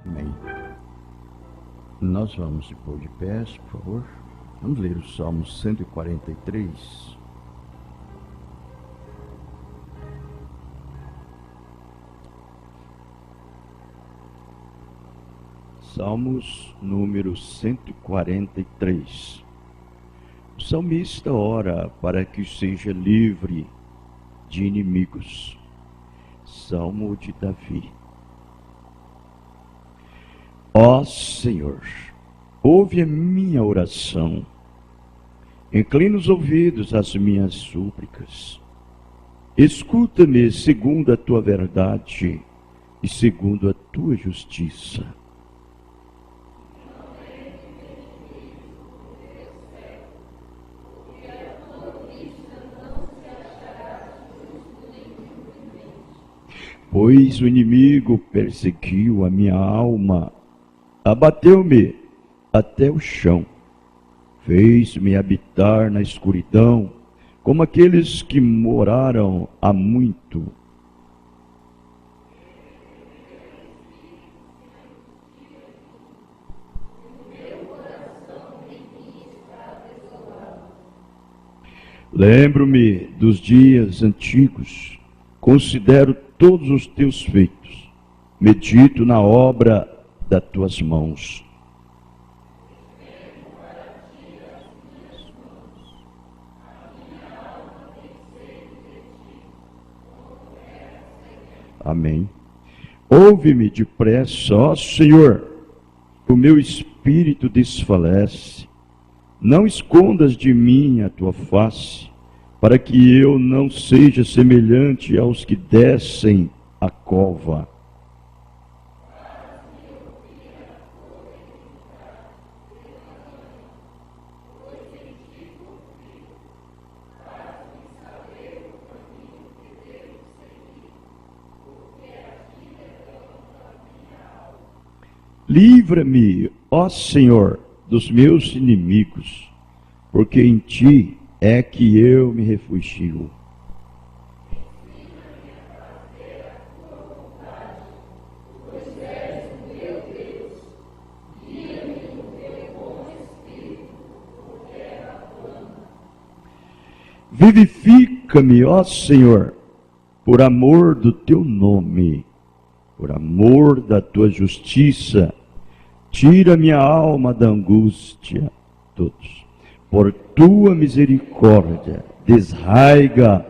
Amém. Nós vamos se pôr de pés, por favor. Vamos ler o Salmo 143. Salmos número 143. O salmista ora para que seja livre de inimigos. Salmo de Davi. Ó Senhor, ouve a minha oração, inclina os ouvidos às minhas súplicas. Escuta-me segundo a tua verdade e segundo a tua justiça. Pois o inimigo perseguiu a minha alma, abateu-me até o chão, fez-me habitar na escuridão, como aqueles que moraram há muito. Lembro-me dos dias antigos, considero todos os teus feitos, medito na obra das tuas mãos. Amém. Ouve-me depressa, ó Senhor, o meu espírito desfalece. Não escondas de mim a tua face, para que eu não seja semelhante aos que descem a cova. Livra-me, ó Senhor, dos meus inimigos, porque em ti é que eu me refugio. Vivifica-me, ó Senhor, por amor do teu nome, por amor da tua justiça. Tira minha alma da angústia, todos. Por tua misericórdia, desraiga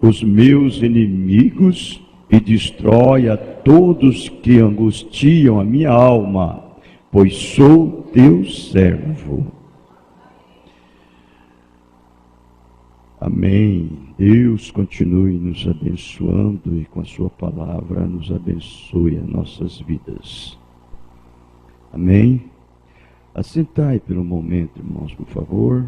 os meus inimigos e destrói a todos que angustiam a minha alma, pois sou teu servo. Amém. Deus continue nos abençoando e com a sua palavra nos abençoe as nossas vidas. Amém. Assentai pelo momento, irmãos, por favor.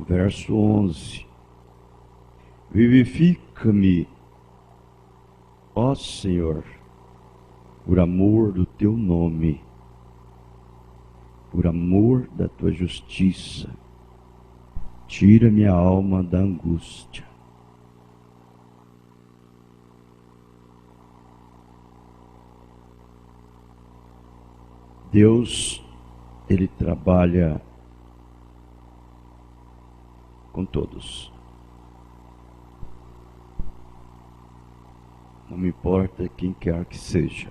Verso 11. Vivifica-me, ó Senhor, por amor do teu nome, por amor da tua justiça. Tira minha alma da angústia. Deus, Ele trabalha com todos. Não me importa quem quer que seja.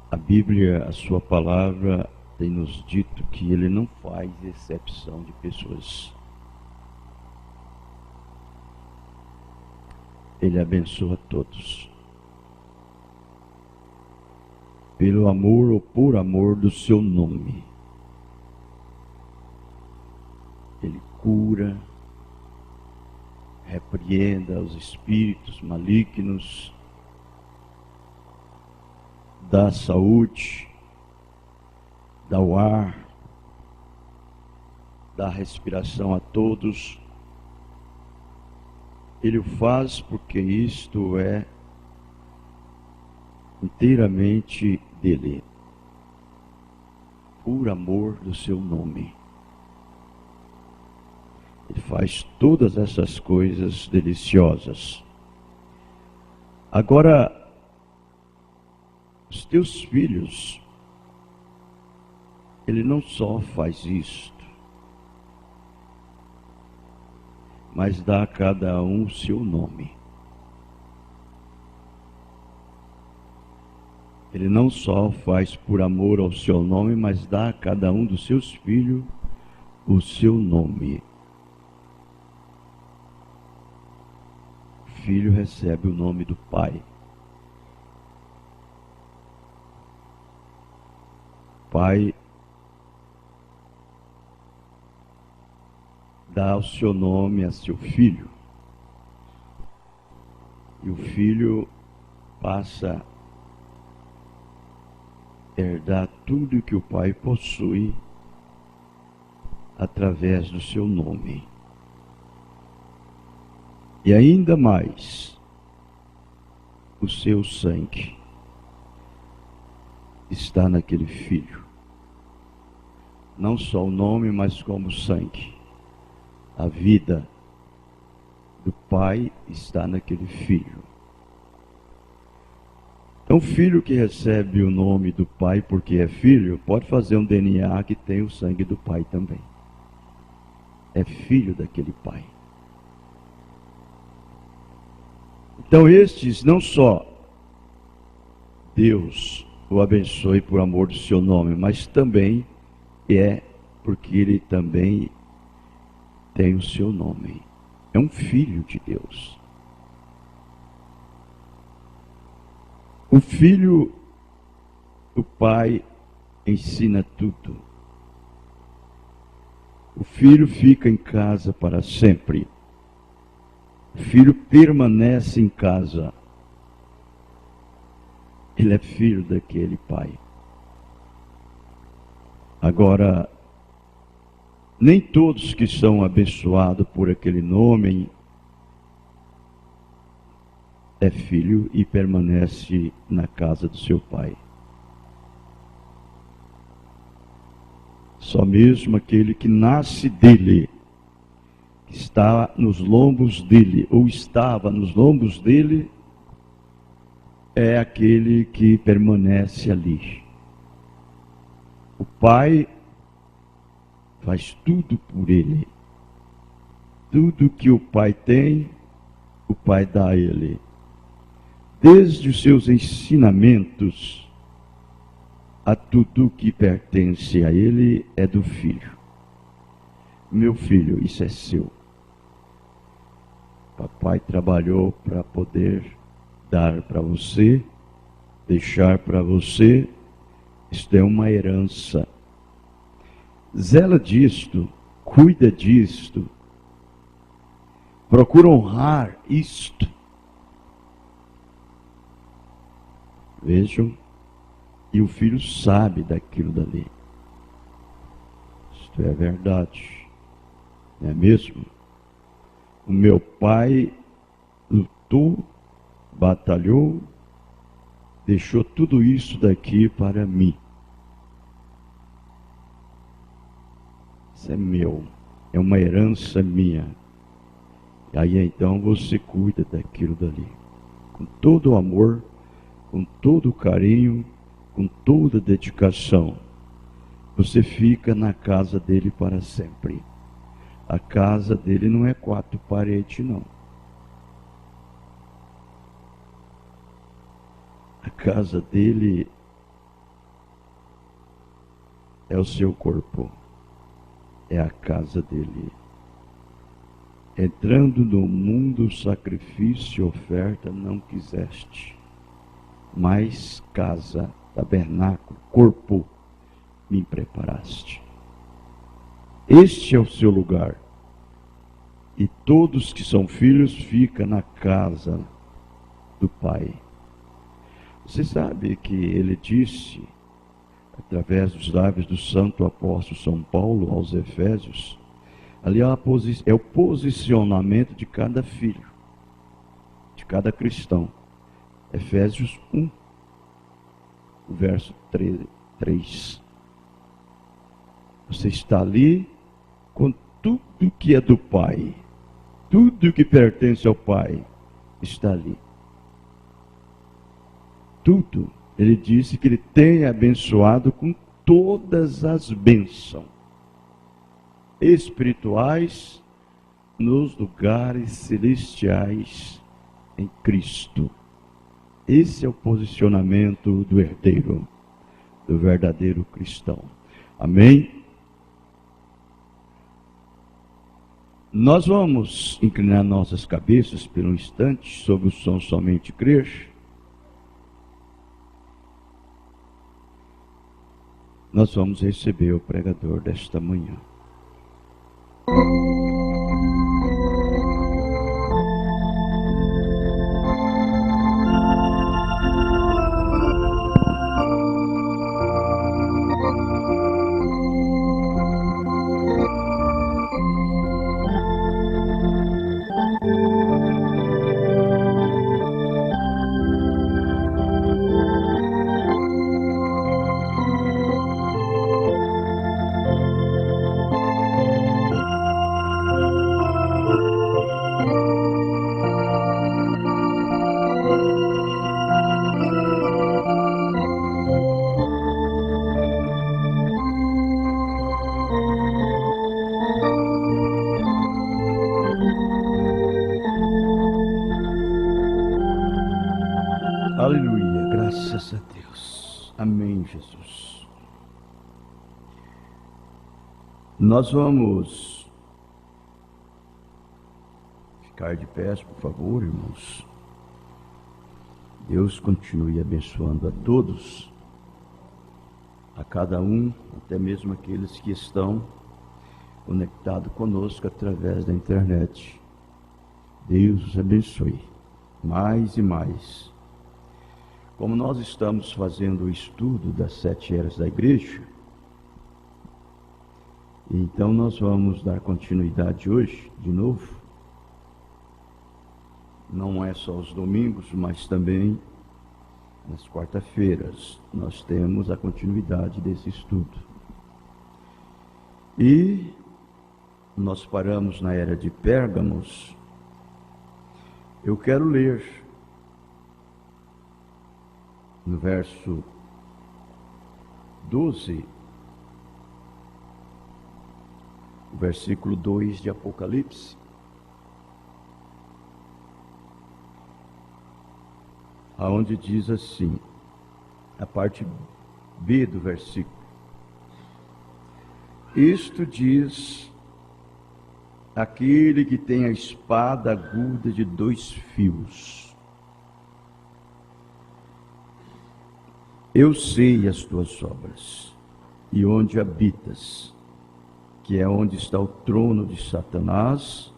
A Bíblia, a sua palavra, tem nos dito que Ele não faz exceção de pessoas. Ele abençoa todos. Pelo amor ou por amor do seu nome. Ele cura, repreenda os espíritos malignos, dá saúde, dá o ar, dá respiração a todos. Ele o faz porque isto é inteiramente dele, por amor do seu nome. Ele faz todas essas coisas deliciosas. Agora, os teus filhos, Ele não só faz isto, mas dá a cada um o seu nome. Ele não só faz por amor ao seu nome, mas dá a cada um dos seus filhos o seu nome. O filho recebe o nome do pai. O pai dá o seu nome a seu filho. E o filho passa a herdar tudo que o pai possui através do seu nome. E ainda mais, o seu sangue está naquele filho. Não só o nome, mas como o sangue. A vida do pai está naquele filho. Então, o filho que recebe o nome do pai porque é filho, pode fazer um DNA que tem o sangue do pai também. É filho daquele pai. Então, estes não só Deus o abençoe por amor do seu nome, mas também é porque ele também tem o seu nome. É um filho de Deus. O filho, o pai ensina tudo. O filho fica em casa para sempre. O filho permanece em casa. Ele é filho daquele pai. Agora, nem todos que são abençoados por aquele nome é filho e permanece na casa do seu pai. Só mesmo aquele que nasce dele, que está nos lombos dele, ou estava nos lombos dele, é aquele que permanece ali. O pai faz tudo por ele. Tudo que o pai tem, o pai dá a ele. Desde os seus ensinamentos a tudo que pertence a ele é do filho. Meu filho, isso é seu. Papai trabalhou para poder dar para você, deixar para você. Isto é uma herança. Zela disto, cuida disto, procura honrar isto. Vejam, e o filho sabe daquilo dali. Isto é verdade, não é mesmo? O meu pai lutou, batalhou, deixou tudo isso daqui para mim. Isso é meu, é uma herança minha. E aí então você cuida daquilo dali, com todo o amor, com todo o carinho, com toda a dedicação. Você fica na casa dele para sempre. A casa dele não é 4 paredes, não. A casa dele é o seu corpo. É a casa dele. Entrando no mundo, sacrifício e oferta não quiseste, mas casa, tabernáculo, corpo me preparaste. Este é o seu lugar. E todos que são filhos ficam na casa do Pai. Você sabe que ele disse, através dos lábios do santo apóstolo São Paulo aos Efésios, ali é o posicionamento de cada filho, de cada cristão. Efésios 1, o verso 3. Você está ali com tudo que é do Pai, tudo que pertence ao Pai, está ali. Tudo. Ele disse que Ele tem abençoado com todas as bênçãos espirituais nos lugares celestiais em Cristo. Esse é o posicionamento do herdeiro, do verdadeiro cristão. Amém? Nós vamos inclinar nossas cabeças por um instante sobre o som Somente Crer. Nós vamos receber o pregador desta manhã. Aleluia, graças a Deus. Amém, Jesus. Nós vamos ficar de pé, por favor, irmãos. Deus continue abençoando a todos, a cada um, até mesmo aqueles que estão conectados conosco através da internet. Deus os abençoe mais e mais. Como nós estamos fazendo o estudo das 7 eras da igreja, então nós vamos dar continuidade hoje, de novo. Não é só os domingos, mas também nas quarta-feiras nós temos a continuidade desse estudo. E nós paramos na era de Pérgamos. Eu quero ler no verso 12, o versículo 2 de Apocalipse, aonde diz assim, a parte B do versículo: isto diz aquele que tem a espada aguda de 2 fios. Eu sei as tuas obras, e onde habitas, que é onde está o trono de Satanás,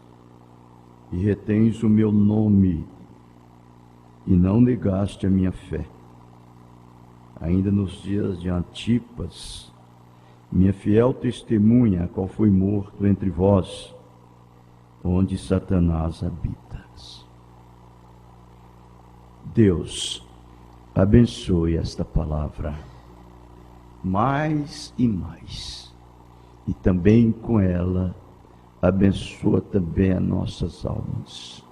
e retens o meu nome, e não negaste a minha fé. Ainda nos dias de Antipas, minha fiel testemunha, a qual foi morto entre vós, onde Satanás habitas. Deus abençoe esta palavra mais e mais, e também com ela abençoa também as nossas almas,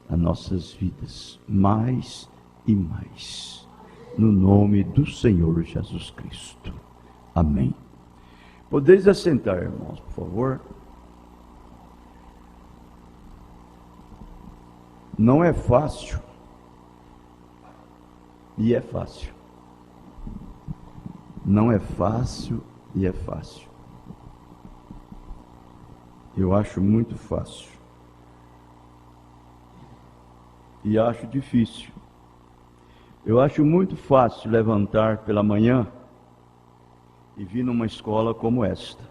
as nossas vidas, mais e mais, no nome do Senhor Jesus Cristo. Amém. Podeis assentar, irmãos, por favor. Não é fácil. E é fácil. Não é fácil e é fácil. Eu acho muito fácil. E acho difícil. Eu acho muito fácil levantar pela manhã e vir numa escola como esta.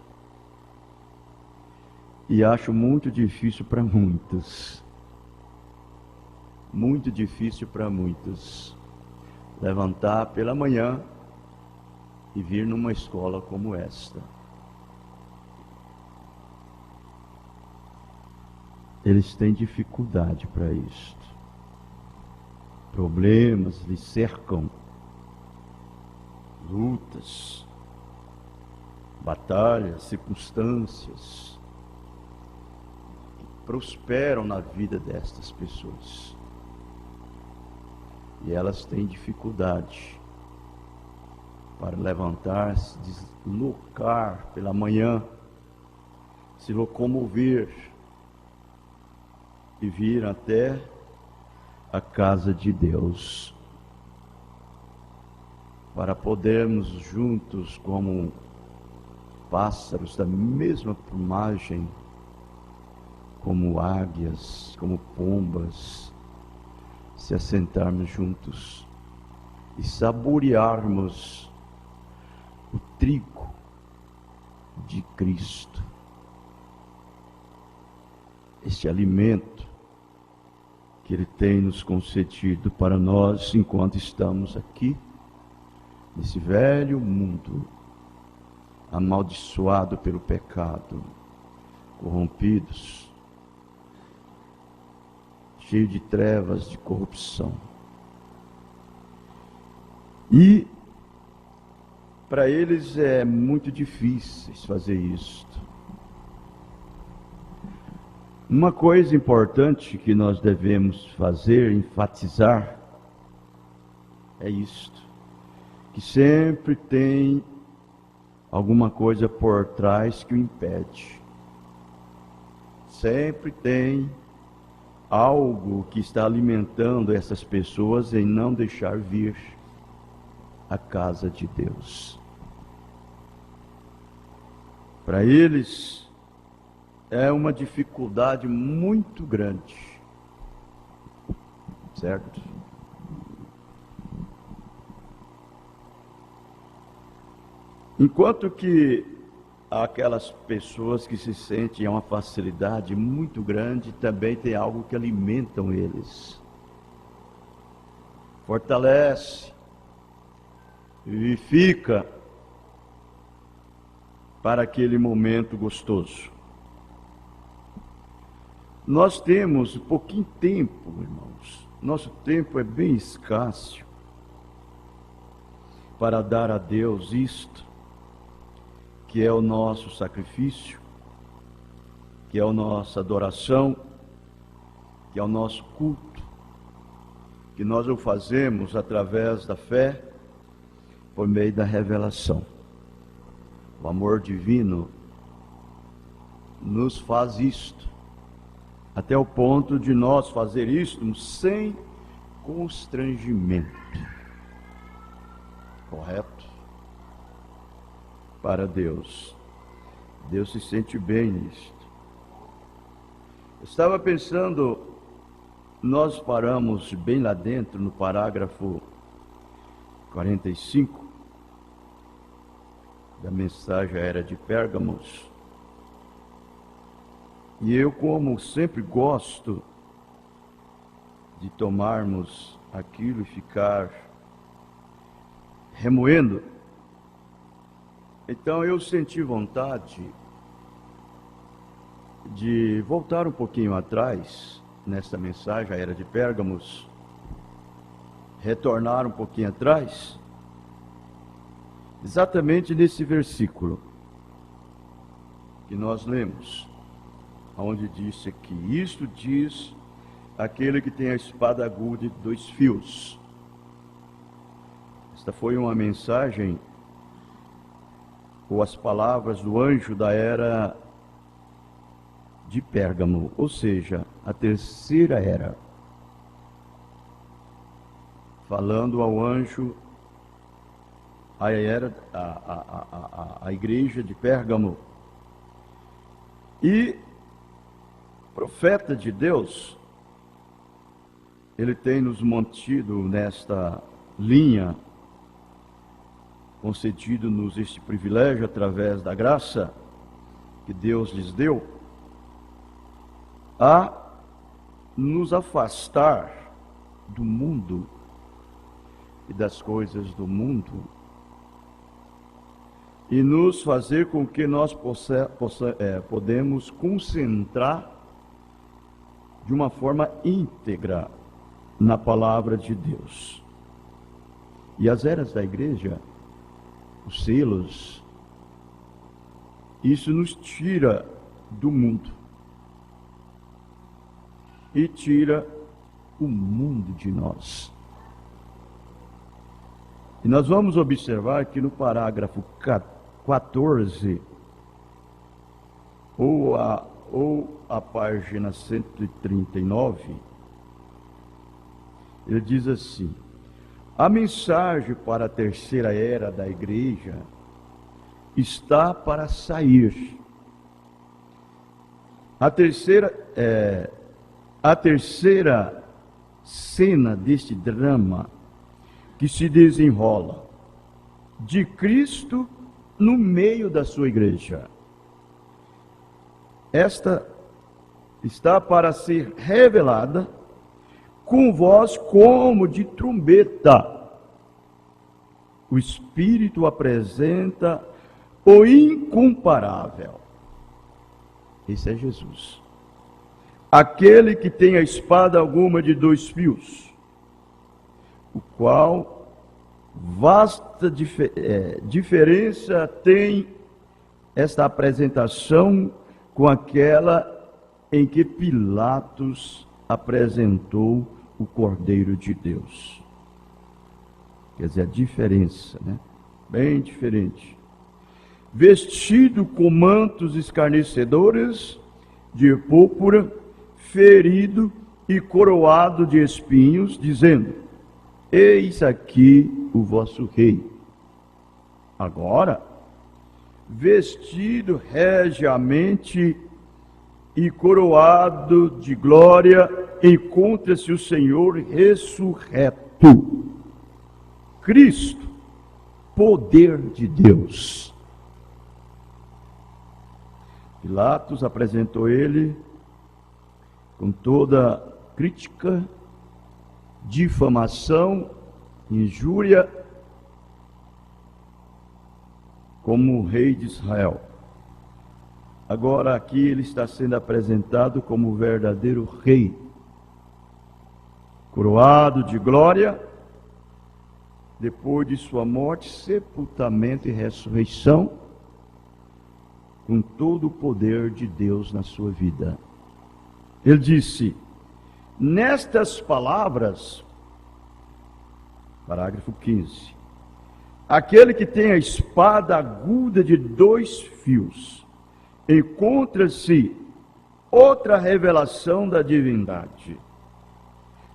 E acho muito difícil para muitos. Muito difícil para muitos levantar pela manhã e vir numa escola como esta. Eles têm dificuldade para isto. Problemas lhes cercam, lutas, batalhas, circunstâncias. prosperam na vida destas pessoas. E elas têm dificuldade para levantar-se, deslocar pela manhã, se locomover e vir até a casa de Deus, para podermos juntos, como pássaros da mesma plumagem, como águias, como pombas, se assentarmos juntos e saborearmos o trigo de Cristo, este alimento que Ele tem nos concedido para nós enquanto estamos aqui, nesse velho mundo, amaldiçoado pelo pecado, corrompidos, cheio de trevas, de corrupção. E para eles é muito difícil fazer isto. Uma coisa importante que nós devemos fazer, enfatizar, é isto, que sempre tem alguma coisa por trás que o impede. Sempre tem algo que está alimentando essas pessoas em não deixar vir a casa de Deus. Para eles é uma dificuldade muito grande, certo? Enquanto que aquelas pessoas que se sentem uma facilidade muito grande, também tem algo que alimentam eles, fortalece, vivifica para aquele momento gostoso. Nós temos pouquinho tempo, irmãos, nosso tempo é bem escasso para dar a Deus isto, que é o nosso sacrifício, que é a nossa adoração, que é o nosso culto, que nós o fazemos através da fé, por meio da revelação. O amor divino nos faz isto, até o ponto de nós fazer isto sem constrangimento. Correto? Para Deus. Deus se sente bem nisto. Estava pensando, nós paramos bem lá dentro, no parágrafo 45, da mensagem à era de Pérgamos. E eu, como sempre gosto de tomarmos aquilo e ficar remoendo, então eu senti vontade de voltar um pouquinho atrás, nesta mensagem à era de Pérgamos, retornar um pouquinho atrás, exatamente nesse versículo que nós lemos, onde disse que isto diz aquele que tem a espada aguda de 2 fios. Esta foi uma mensagem, ou as palavras do anjo da era de Pérgamo, ou seja, a terceira era, falando ao anjo, a igreja de Pérgamo. E profeta de Deus, ele tem nos mantido nesta linha, concedido-nos este privilégio através da graça que Deus lhes deu, a nos afastar do mundo e das coisas do mundo e nos fazer com que nós podemos concentrar de uma forma íntegra na palavra de Deus. E as eras da igreja, os selos, isso nos tira do mundo. e tira o mundo de nós. E nós vamos observar que no parágrafo 14, ou a página 139, ele diz assim: a mensagem para a terceira era da igreja está para sair. A terceira cena deste drama que se desenrola de Cristo no meio da sua igreja. Esta está para ser revelada com voz como de trombeta. O Espírito apresenta o incomparável. Esse é Jesus. Aquele que tem a espada alguma de 2 fios, o qual vasta diferença tem esta apresentação com aquela em que Pilatos apresentou o Cordeiro de Deus. Quer dizer, a diferença, né? Bem diferente. Vestido com mantos escarnecedores de púrpura, ferido e coroado de espinhos, dizendo: eis aqui o vosso rei. Agora, vestido regiamente e coroado de glória, encontra-se o Senhor ressurreto. Cristo, poder de Deus. Pilatos apresentou ele com toda crítica, difamação, injúria, como rei de Israel. Agora aqui ele está sendo apresentado como o verdadeiro rei, coroado de glória, depois de sua morte, sepultamento e ressurreição, com todo o poder de Deus na sua vida. Ele disse: nestas palavras, parágrafo 15, aquele que tem a espada aguda de 2 fios, encontra-se outra revelação da divindade.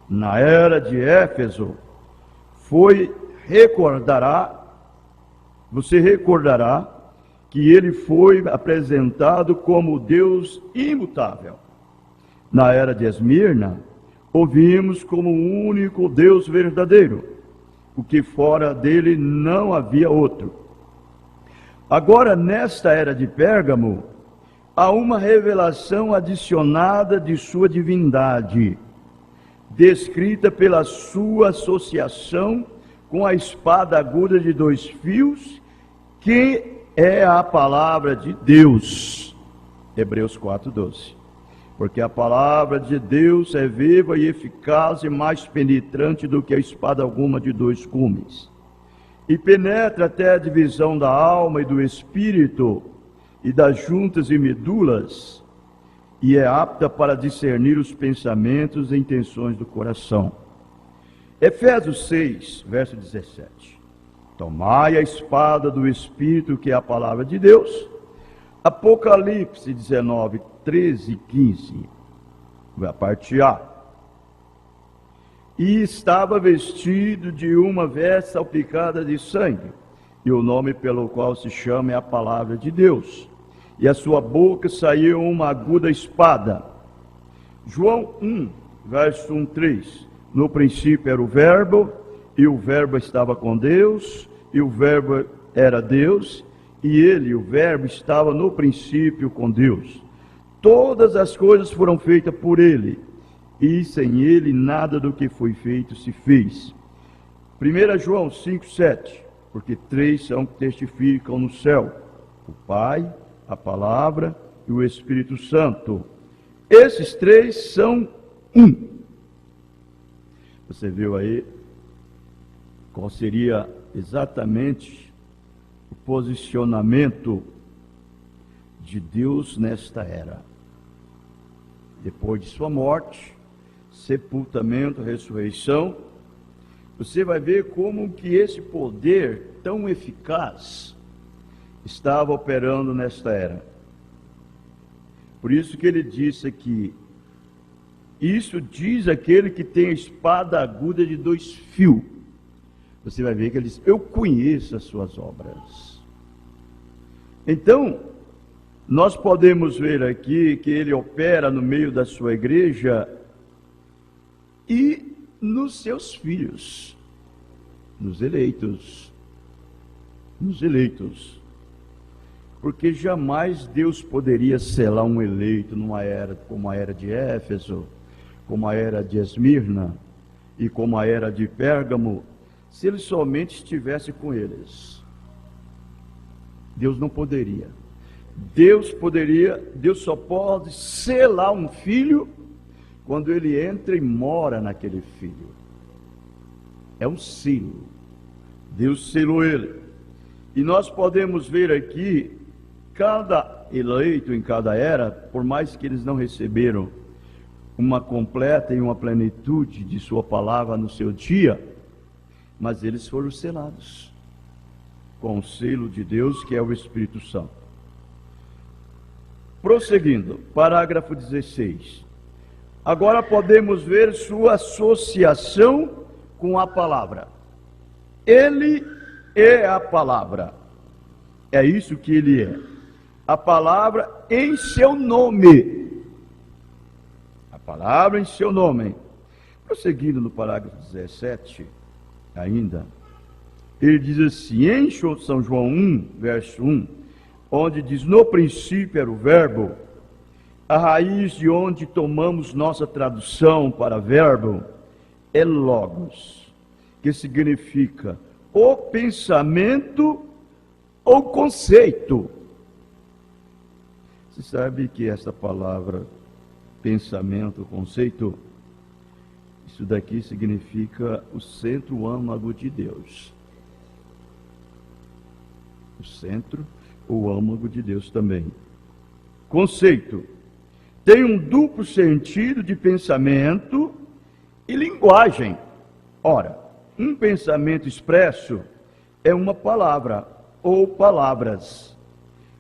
Na era de Éfeso, você recordará que ele foi apresentado como Deus imutável. Na era de Esmirna, ouvimos como o único Deus verdadeiro, o que fora dele não havia outro. Agora, nesta era de Pérgamo, há uma revelação adicionada de sua divindade, descrita pela sua associação com a espada aguda de 2 fios, que é a palavra de Deus. Hebreus 4:12. Porque a palavra de Deus é viva e eficaz e mais penetrante do que a espada alguma de 2 gumes, e penetra até a divisão da alma e do espírito e das juntas e medulas, e é apta para discernir os pensamentos e intenções do coração. Efésios 6, verso 17. Tomai a espada do Espírito, que é a palavra de Deus. Apocalipse 19, 13 e 15. A parte A. E estava vestido de uma veste salpicada de sangue, e o nome pelo qual se chama é a palavra de Deus. E a sua boca saiu uma aguda espada. João 1, verso 1, 3. No princípio era o Verbo, e o Verbo estava com Deus, e o Verbo era Deus, e ele, o Verbo, estava no princípio com Deus. Todas as coisas foram feitas por ele, e sem ele nada do que foi feito se fez. 1 João 5, 7. Porque 3 são que testificam no céu: o Pai, a Palavra e o Espírito Santo. Esses 3 são um. Você viu aí qual seria exatamente o posicionamento de Deus nesta era. Depois de sua morte, sepultamento, ressurreição, você vai ver como que esse poder tão eficaz estava operando nesta era. Por isso que ele disse aqui, isso diz aquele que tem a espada aguda de 2 fios. Você vai ver que ele diz, eu conheço as suas obras. Então, nós podemos ver aqui que ele opera no meio da sua igreja e nos seus filhos, nos eleitos. Nos eleitos. Porque jamais Deus poderia selar um eleito numa era como a era de Éfeso, como a era de Esmirna e como a era de Pérgamo, se ele somente estivesse com eles. Deus não poderia. Deus só pode selar um filho quando ele entra e mora naquele filho. É um selo. Deus selou ele. E nós podemos ver aqui, cada eleito em cada era, por mais que eles não receberam uma completa e uma plenitude de sua palavra no seu dia, mas eles foram selados com o selo de Deus, que é o Espírito Santo. Prosseguindo, parágrafo 16. Agora podemos ver sua associação com a palavra. Ele é a palavra. É isso que ele é. A palavra em seu nome. A palavra em seu nome. Prosseguindo no parágrafo 17, ainda, ele diz assim, em São João 1, verso 1, onde diz, no princípio era o verbo, a raiz de onde tomamos nossa tradução para verbo é logos, que significa o pensamento ou conceito. Você sabe que essa palavra pensamento, conceito, isso daqui significa o centro âmago de Deus. O centro, o âmago de Deus também. Conceito. Tem um duplo sentido de pensamento e linguagem. Ora, um pensamento expresso é uma palavra ou palavras.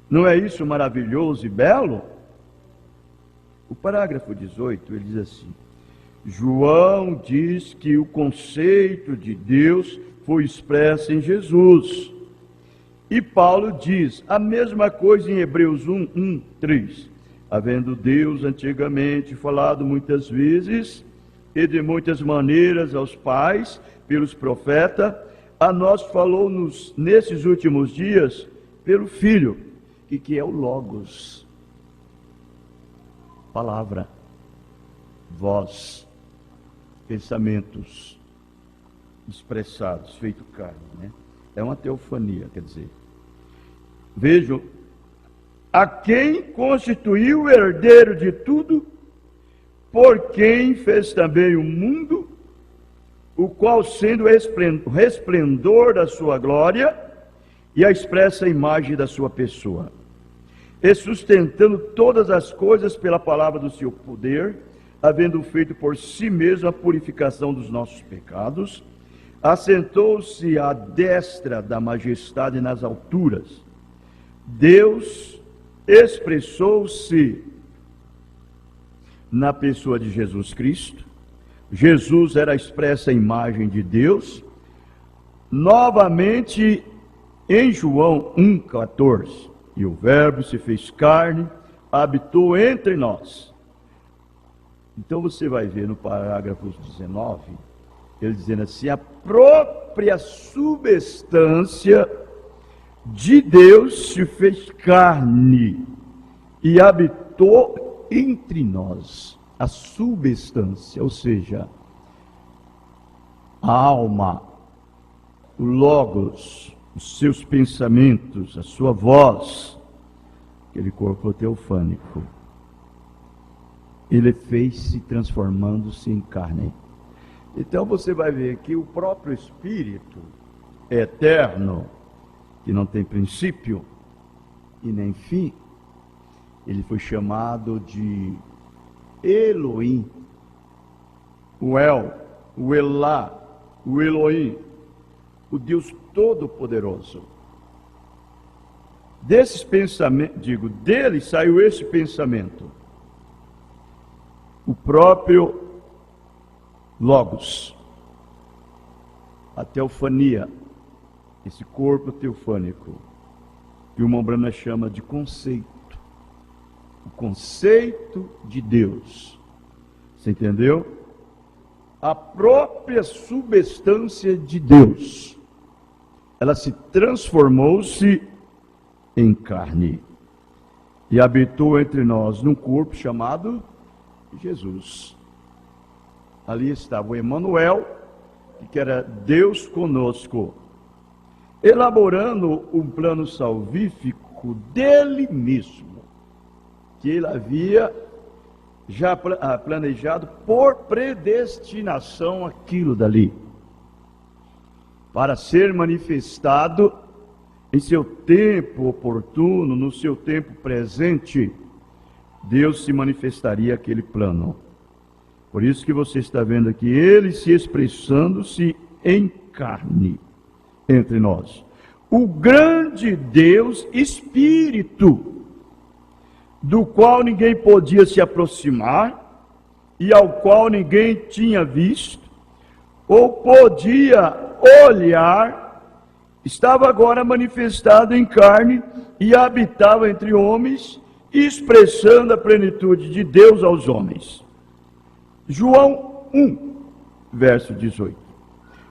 Não é isso maravilhoso e belo? O parágrafo 18, ele diz assim, João diz que o conceito de Deus foi expresso em Jesus. E Paulo diz a mesma coisa em Hebreus 1, 3. Havendo Deus antigamente falado muitas vezes e de muitas maneiras aos pais, pelos profetas, a nós falou-nos nesses últimos dias pelo Filho, que é o Logos. Palavra, voz, pensamentos expressados, feito carne, né? É uma teofania, quer dizer. Vejam, a quem constituiu o herdeiro de tudo, por quem fez também o mundo, o qual sendo o resplendor da sua glória e a expressa imagem da sua pessoa, e sustentando todas as coisas pela palavra do seu poder, havendo feito por si mesmo a purificação dos nossos pecados, assentou-se à destra da majestade nas alturas. Deus expressou-se na pessoa de Jesus Cristo. Jesus era a expressa imagem de Deus. Novamente, em João 1,14, e o Verbo se fez carne, habitou entre nós. Então você vai ver no parágrafo 19, ele dizendo assim, a própria substância de Deus se fez carne e habitou entre nós. A substância, ou seja, a alma, o logos, os seus pensamentos, a sua voz, aquele corpo teofânico, ele fez-se transformando-se em carne. Então você vai ver que o próprio Espírito é eterno, que não tem princípio e nem fim, ele foi chamado de Elohim, o El, o Elá, o Elohim, o Deus Todo-Poderoso. Desses pensamentos, dele saiu esse pensamento. O próprio Logos, a teofania, esse corpo teofânico, que o Mombrana chama de conceito. O conceito de Deus. Você entendeu? A própria substância de Deus. Ela se transformou-se em carne e habitou entre nós num corpo chamado Jesus. Ali estava o Emanuel, que era Deus conosco, elaborando um plano salvífico dele mesmo, que ele havia já planejado por predestinação aquilo dali, para ser manifestado em seu tempo oportuno, no seu tempo presente. Deus se manifestaria aquele plano. Por isso que você está vendo aqui ele se expressando-se em carne entre nós. O grande Deus Espírito, do qual ninguém podia se aproximar e ao qual ninguém tinha visto ou podia olhar, estava agora manifestado em carne e habitava entre homens, expressando a plenitude de Deus aos homens. João 1, verso 18.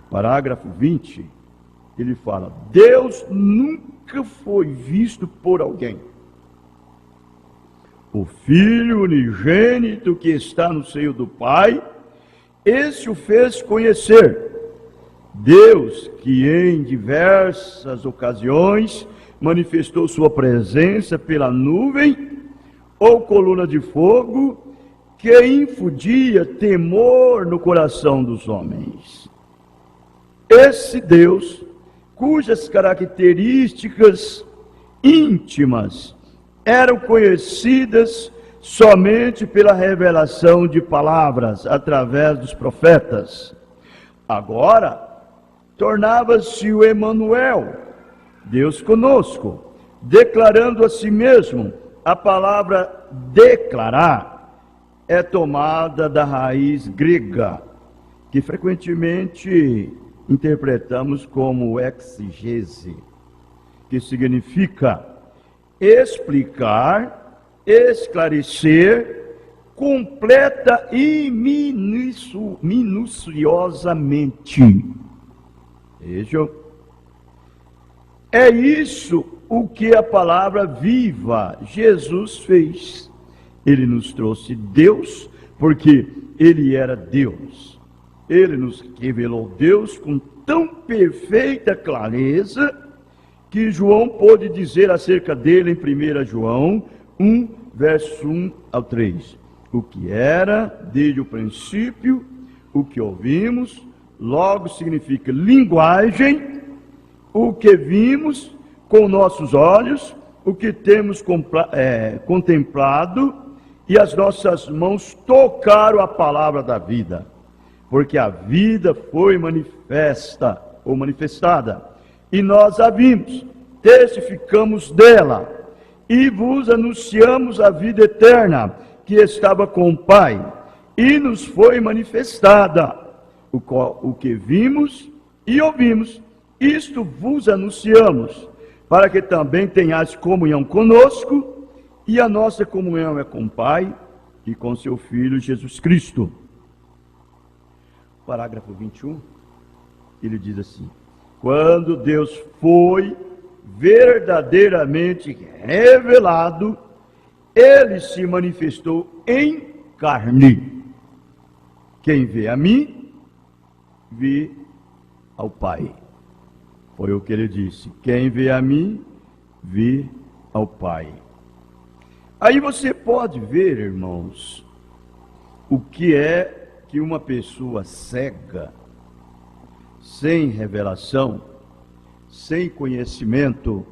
Parágrafo 20, ele fala: Deus nunca foi visto por alguém. O Filho unigênito que está no seio do Pai, esse o fez conhecer. Deus, que em diversas ocasiões manifestou sua presença pela nuvem ou coluna de fogo, que infundia temor no coração dos homens. Esse Deus, cujas características íntimas eram conhecidas somente pela revelação de palavras através dos profetas, agora tornava-se o Emanuel, Deus conosco, declarando a si mesmo. A palavra declarar é tomada da raiz grega, que frequentemente interpretamos como exegese, que significa explicar, esclarecer, completa e minuciosamente. Vejam, é isso o que a palavra viva Jesus fez. Ele nos trouxe Deus, porque Ele era Deus. Ele nos revelou Deus com tão perfeita clareza, que João pôde dizer acerca dele em 1 João 1, verso 1 ao 3. O que era desde o princípio, o que ouvimos, logo significa linguagem, o que vimos com nossos olhos, o que temos contemplado, e as nossas mãos tocaram a palavra da vida, porque a vida foi manifestada, e nós a vimos, testificamos dela, e vos anunciamos a vida eterna, que estava com o Pai, e nos foi manifestada. O que vimos e ouvimos, isto vos anunciamos, para que também tenhais comunhão conosco, e a nossa comunhão é com o Pai e com seu Filho Jesus Cristo. Parágrafo 21, ele diz assim: quando Deus foi verdadeiramente revelado, ele se manifestou em carne. Quem vê a mim, vê ao Pai. Foi o que ele disse: quem vê a mim, vê ao Pai. Aí você pode ver, irmãos, o que é que uma pessoa cega, sem revelação, sem conhecimento,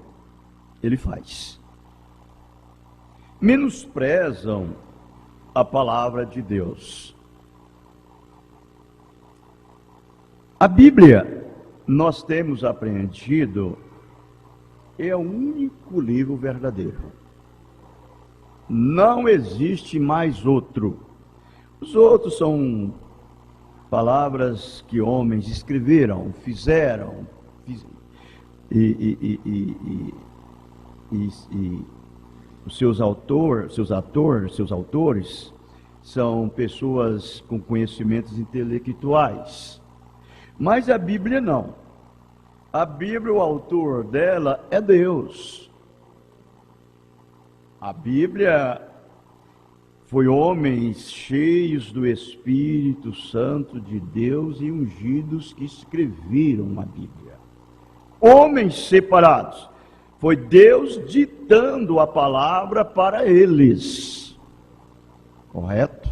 ele faz. Menosprezam a palavra de Deus. A Bíblia, nós temos aprendido, é o único livro verdadeiro. Não existe mais outro. Os outros são palavras que homens escreveram, fizeram, e os seus autores são pessoas com conhecimentos intelectuais. Mas a Bíblia não. A Bíblia, o autor dela é Deus. A Bíblia foi homens cheios do Espírito Santo de Deus e ungidos que escreveram a Bíblia. Homens separados. Foi Deus ditando a palavra para eles. Correto?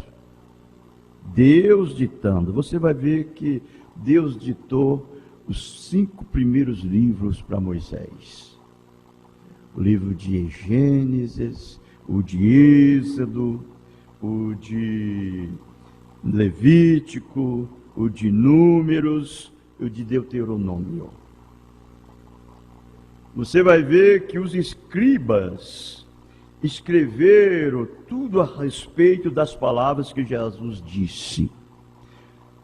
Deus ditando. Você vai ver que Deus ditou os 5 primeiros livros para Moisés. O livro de Gênesis, o de Êxodo, o de Levítico, o de Números, o de Deuteronômio. Você vai ver que os escribas escreveram tudo a respeito das palavras que Jesus disse.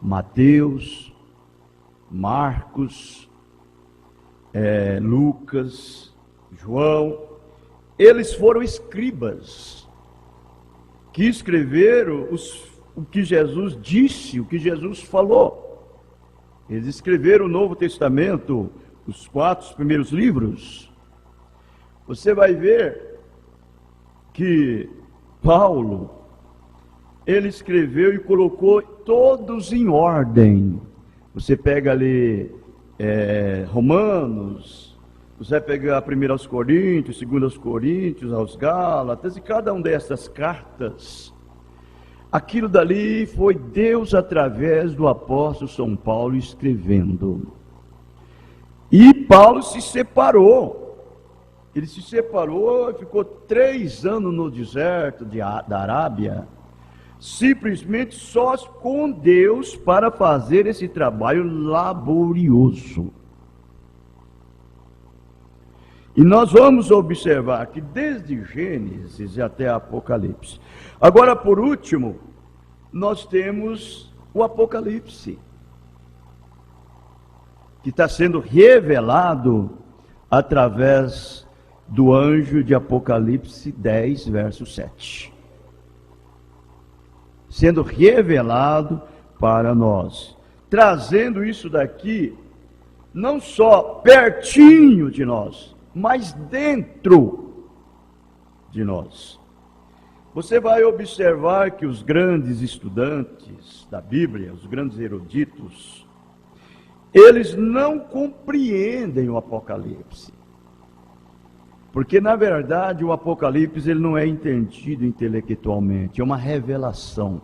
Mateus, Marcos, Lucas, João, eles foram escribas que escreveram o que Jesus disse, o que Jesus falou. Eles escreveram o Novo Testamento, os 4 primeiros livros. Você vai ver que Paulo, ele escreveu e colocou todos em ordem. Você pega ali Romanos, você vai pegar 1 aos Coríntios, 2 aos Coríntios, aos Gálatas, e cada uma dessas cartas, aquilo dali foi Deus através do apóstolo São Paulo escrevendo. E Paulo se separou. Ele se separou e ficou 3 anos no deserto da Arábia, simplesmente só com Deus para fazer esse trabalho laborioso. E nós vamos observar que desde Gênesis até Apocalipse. Agora, por último, nós temos o Apocalipse, que está sendo revelado através do anjo de Apocalipse 10, verso 7. Sendo revelado para nós, trazendo isso daqui, não só pertinho de nós, mas dentro de nós. Você vai observar que os grandes estudantes da Bíblia, os grandes eruditos, eles não compreendem o Apocalipse. Porque, na verdade, o Apocalipse ele não é entendido intelectualmente, é uma revelação.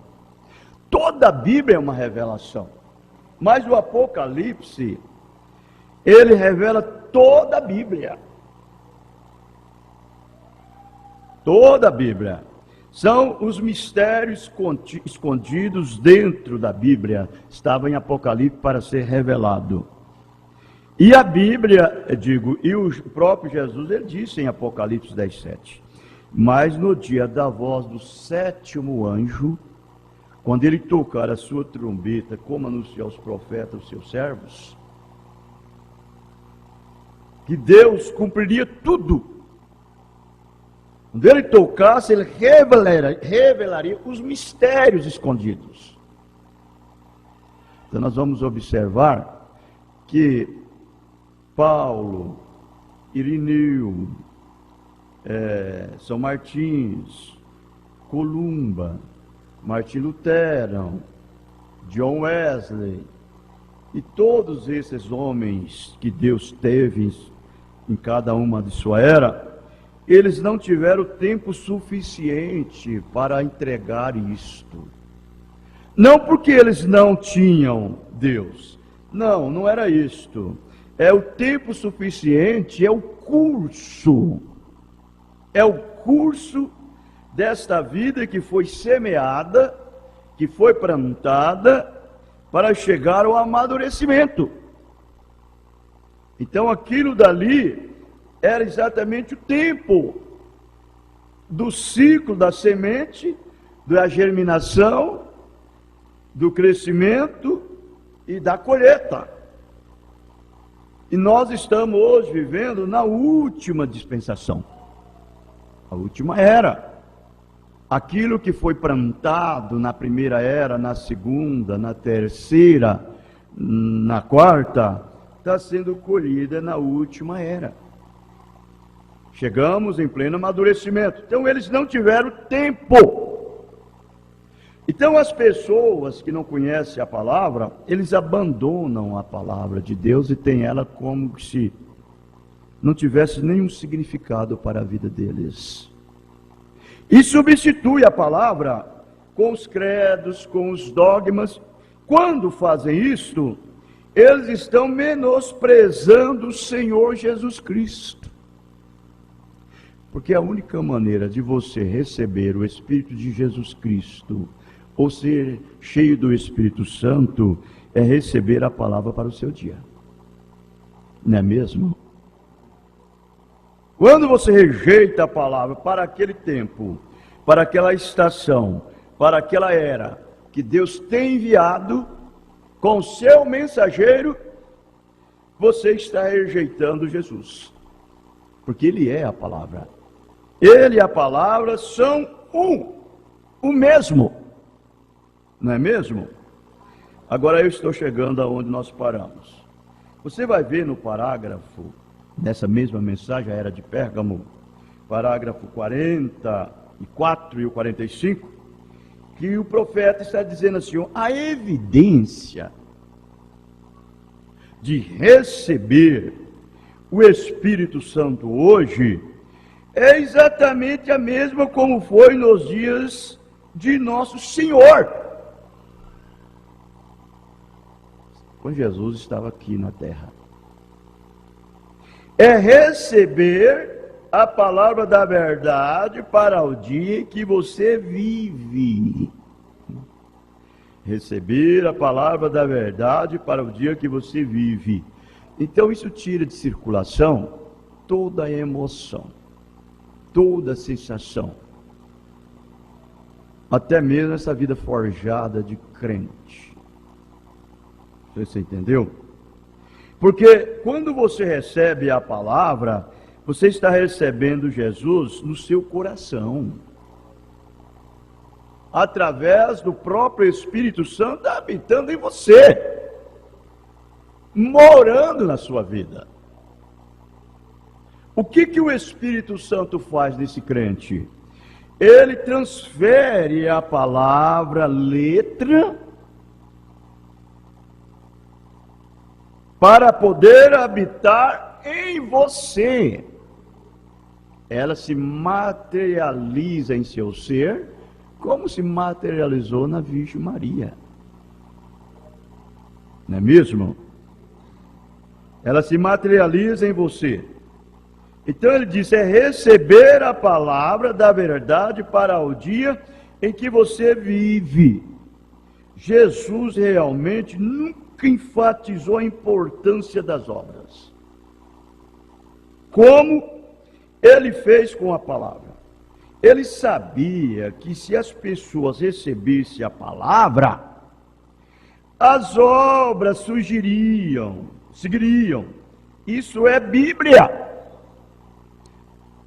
Toda a Bíblia é uma revelação. Mas o Apocalipse, ele revela toda a Bíblia. Toda a Bíblia. São os mistérios escondidos dentro da Bíblia. Estava em Apocalipse para ser revelado. E a Bíblia, e o próprio Jesus, ele disse em Apocalipse 10, 7. Mas no dia da voz do 7º anjo, quando ele tocar a sua trombeta, como anunciou aos profetas, os seus servos, que Deus cumpriria tudo. Quando ele tocasse, ele revelaria os mistérios escondidos. Então nós vamos observar que Paulo, Irineu, São Martins, Columba, Martim Lutero, John Wesley, e todos esses homens que Deus teve em cada uma de sua era, eles não tiveram tempo suficiente para entregar isto. Não porque eles não tinham Deus. Não, não era isto. É o tempo suficiente, é o curso. É o curso desta vida que foi semeada, que foi plantada, para chegar ao amadurecimento. Então aquilo dali era exatamente o tempo do ciclo da semente, da germinação, do crescimento e da colheita. E nós estamos hoje vivendo na última dispensação, a última era. Aquilo que foi plantado na primeira era, na segunda, na terceira, na quarta, está sendo colhida na última era. Chegamos em pleno amadurecimento. Então eles não tiveram tempo. Então as pessoas que não conhecem a palavra, eles abandonam a palavra de Deus e têm ela como se não tivesse nenhum significado para a vida deles. E substitui a palavra com os credos, com os dogmas. Quando fazem isto, eles estão menosprezando o Senhor Jesus Cristo. Porque a única maneira de você receber o Espírito de Jesus Cristo, ou ser cheio do Espírito Santo, é receber a palavra para o seu dia. Não é mesmo? Quando você rejeita a palavra para aquele tempo, para aquela estação, para aquela era que Deus tem enviado com o seu mensageiro, você está rejeitando Jesus. Porque Ele é a palavra. Ele e a palavra são o mesmo. Não é mesmo? Agora eu estou chegando aonde nós paramos. Você vai ver no parágrafo nessa mesma mensagem, a era de Pérgamo, parágrafo 44 e o 45, que o profeta está dizendo assim: a evidência de receber o Espírito Santo hoje é exatamente a mesma como foi nos dias de nosso Senhor, quando Jesus estava aqui na terra. É receber a palavra da verdade para o dia que você vive. Receber a palavra da verdade para o dia que você vive. Então isso tira de circulação toda a emoção, toda a sensação, até mesmo essa vida forjada de crente. Você entendeu? Porque quando você recebe a palavra, você está recebendo Jesus no seu coração, através do próprio Espírito Santo habitando em você, morando na sua vida. O que o Espírito Santo faz nesse crente? Ele transfere a palavra, letra, para poder habitar em você. Ela se materializa em seu ser, como se materializou na Virgem Maria. Não é mesmo? Ela se materializa em você. Então ele diz, é receber a palavra da verdade para o dia em que você vive. Jesus realmente nunca enfatizou a importância das obras, como ele fez com a palavra. Ele sabia que se as pessoas recebessem a palavra, as obras seguiriam. Isso é Bíblia.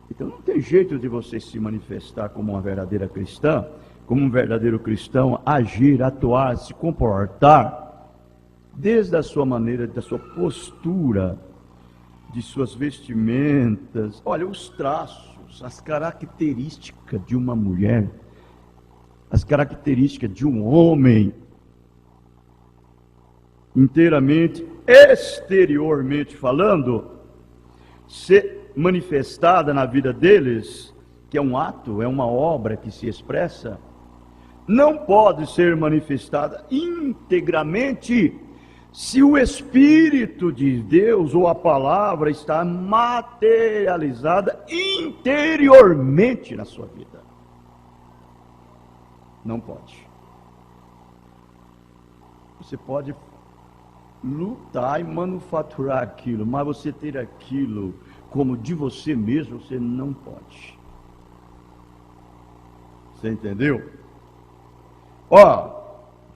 Então não tem jeito de você se manifestar como uma verdadeira cristã, como um verdadeiro cristão, agir, atuar, se comportar, desde a sua maneira, da sua postura, de suas vestimentas, olha, os traços, as características de uma mulher, as características de um homem, inteiramente, exteriormente falando, ser manifestada na vida deles, que é um ato, é uma obra que se expressa, não pode ser manifestada integramente se o Espírito de Deus ou a palavra está materializada interiormente na sua vida. Não pode. Você pode lutar e manufaturar aquilo, mas você ter aquilo como de você mesmo, você não pode. Você entendeu? Ó,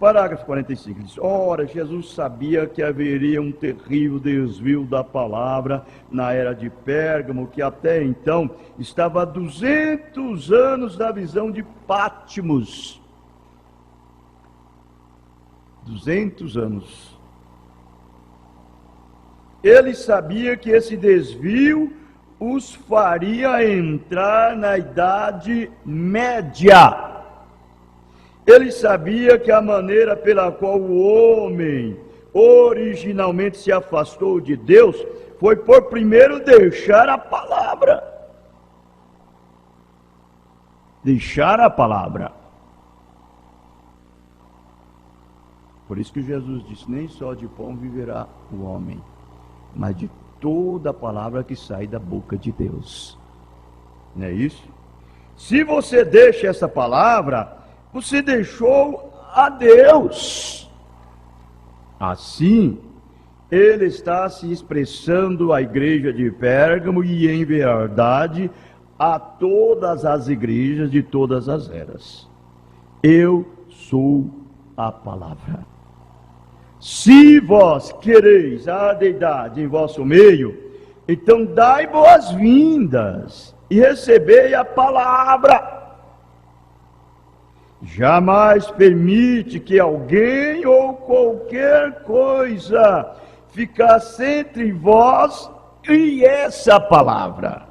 parágrafo 45 diz: ora, Jesus sabia que haveria um terrível desvio da palavra na era de Pérgamo, que até então estava a 200 anos da visão de Patmos. 200 anos. Ele sabia que esse desvio os faria entrar na Idade Média. Ele sabia que a maneira pela qual o homem originalmente se afastou de Deus foi por primeiro deixar a palavra. Deixar a palavra. Por isso que Jesus disse: nem só de pão viverá o homem, mas de toda a palavra que sai da boca de Deus. Não é isso? Se você deixa essa palavra, você deixou a Deus. Assim, ele está se expressando à igreja de Pérgamo e, em verdade, a todas as igrejas de todas as eras. Eu sou a palavra. Se vós quereis a deidade em vosso meio, então dai boas-vindas e recebei a palavra. Jamais permite que alguém ou qualquer coisa ficasse entre vós e essa palavra.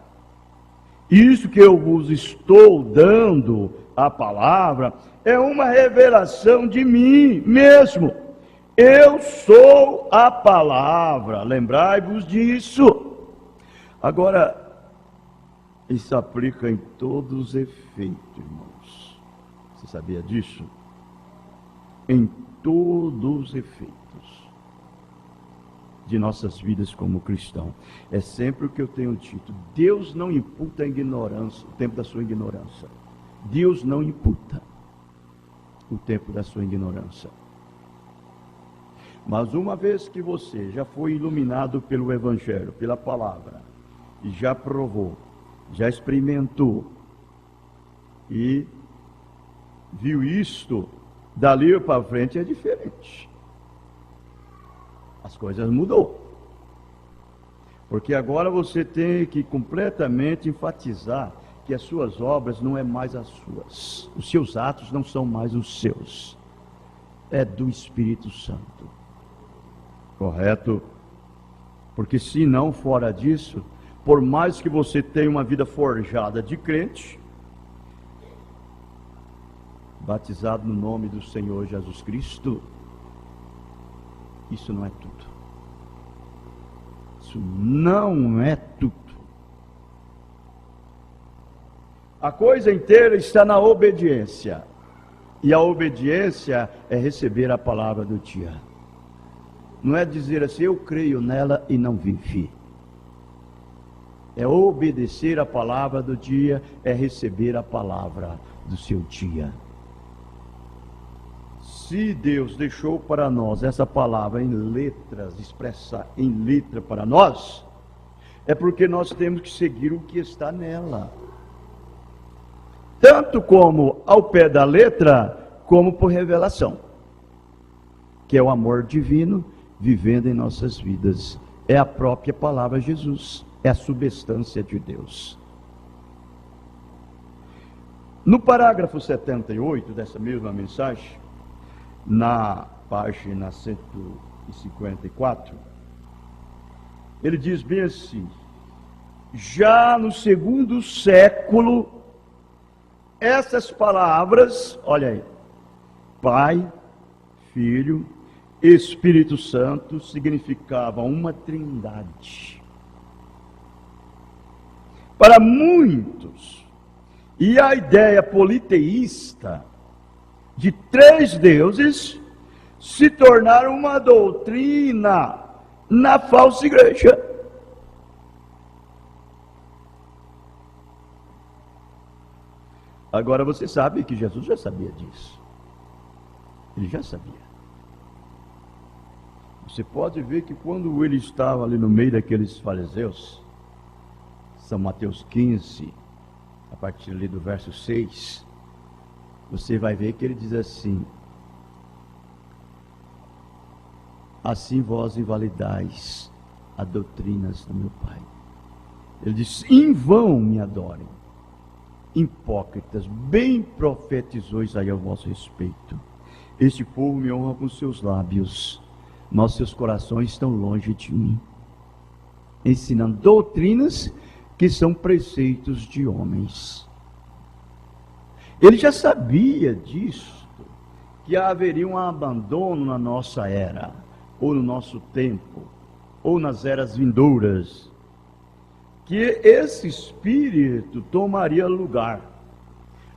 Isso que eu vos estou dando, a palavra, é uma revelação de mim mesmo. Eu sou a palavra, lembrai-vos disso. Agora, isso aplica em todos os efeitos, irmãos. Você sabia disso? Em todos os efeitos de nossas vidas como cristão. É sempre o que eu tenho dito: Deus não imputa a ignorância, o tempo da sua ignorância. Deus não imputa o tempo da sua ignorância. Mas uma vez que você já foi iluminado pelo Evangelho, pela palavra, e já provou, já experimentou, e viu isto, dali para frente é diferente. As coisas mudou. Porque agora você tem que completamente enfatizar que as suas obras não é mais as suas. Os seus atos não são mais os seus. É do Espírito Santo. Correto? Porque se não fora disso, por mais que você tenha uma vida forjada de crente, batizado no nome do Senhor Jesus Cristo, isso não é tudo. Isso não é tudo. A coisa inteira está na obediência. E a obediência é receber a palavra do dia. Não é dizer assim: eu creio nela e não vivi. É obedecer a palavra do dia, é receber a palavra do seu dia. Se Deus deixou para nós essa palavra em letras, expressa em letra para nós, é porque nós temos que seguir o que está nela. Tanto como ao pé da letra, como por revelação, que é o amor divino vivendo em nossas vidas. É a própria palavra Jesus, é a substância de Deus. No parágrafo 78 dessa mesma mensagem, na página 154, ele diz bem assim: já no segundo século, essas palavras, olha aí, Pai, Filho, Espírito Santo, significavam uma trindade. Para muitos, e a ideia politeísta de três deuses se tornaram uma doutrina na falsa igreja. Agora você sabe que Jesus já sabia disso. Ele já sabia. Você pode ver que quando ele estava ali no meio daqueles fariseus, São Mateus 15, a partir ali do verso 6, você vai ver que ele diz assim: assim vós invalidais as doutrinas do meu Pai. Ele diz: em vão me adorem, hipócritas, bem profetizou aí ao vosso respeito. Este povo me honra com seus lábios, mas seus corações estão longe de mim, ensinando doutrinas que são preceitos de homens. Ele já sabia disso, que haveria um abandono na nossa era, ou no nosso tempo, ou nas eras vindouras, que esse espírito tomaria lugar.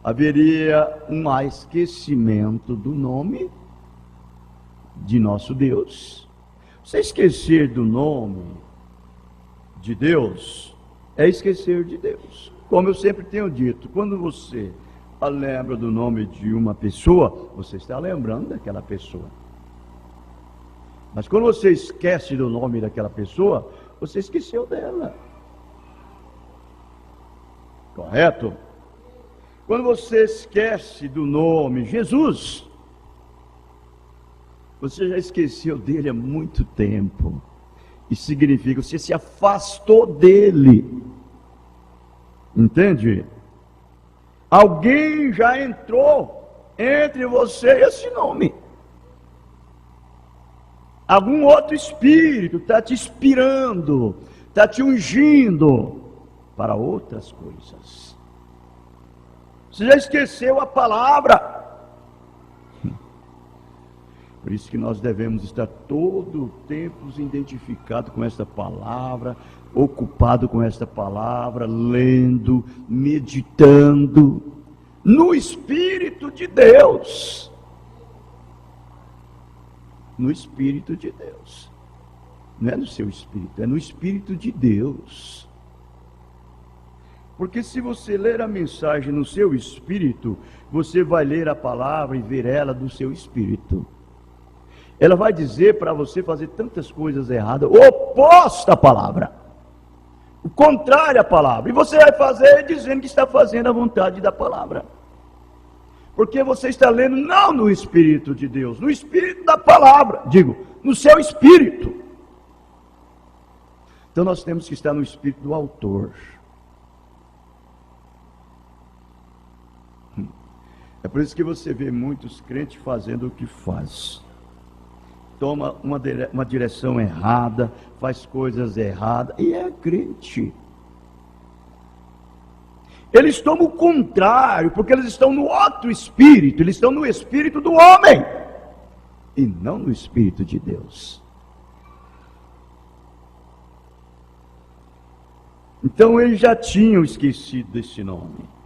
Haveria um esquecimento do nome de nosso Deus. Você esquecer do nome de Deus é esquecer de Deus. Como eu sempre tenho dito, quando você lembra do nome de uma pessoa, você está lembrando daquela pessoa. Mas quando você esquece do nome daquela pessoa, você esqueceu dela. Correto? Quando você esquece do nome Jesus, você já esqueceu dele há muito tempo. Isso significa que você se afastou dele. Entende? Alguém já entrou entre você e esse nome. Algum outro espírito está te inspirando, está te ungindo para outras coisas. Você já esqueceu a palavra. Por isso que nós devemos estar todo o tempo identificados com esta palavra, ocupado com esta palavra, lendo, meditando no Espírito de Deus. No Espírito de Deus. Não é no seu espírito, é no Espírito de Deus. Porque se você ler a mensagem no seu espírito, você vai ler a palavra e ver ela do seu espírito. Ela vai dizer para você fazer tantas coisas erradas, oposta à palavra, o contrário à palavra, e você vai fazer dizendo que está fazendo a vontade da palavra, porque você está lendo não no Espírito de Deus, no Espírito da palavra, digo, no seu espírito. Então nós temos que estar no Espírito do autor. É por isso que você vê muitos crentes fazendo o que faz. Toma uma direção errada, faz coisas erradas, e é crente. Eles tomam o contrário, porque eles estão no outro espírito, eles estão no espírito do homem, e não no Espírito de Deus. Então eles já tinham esquecido desse nome.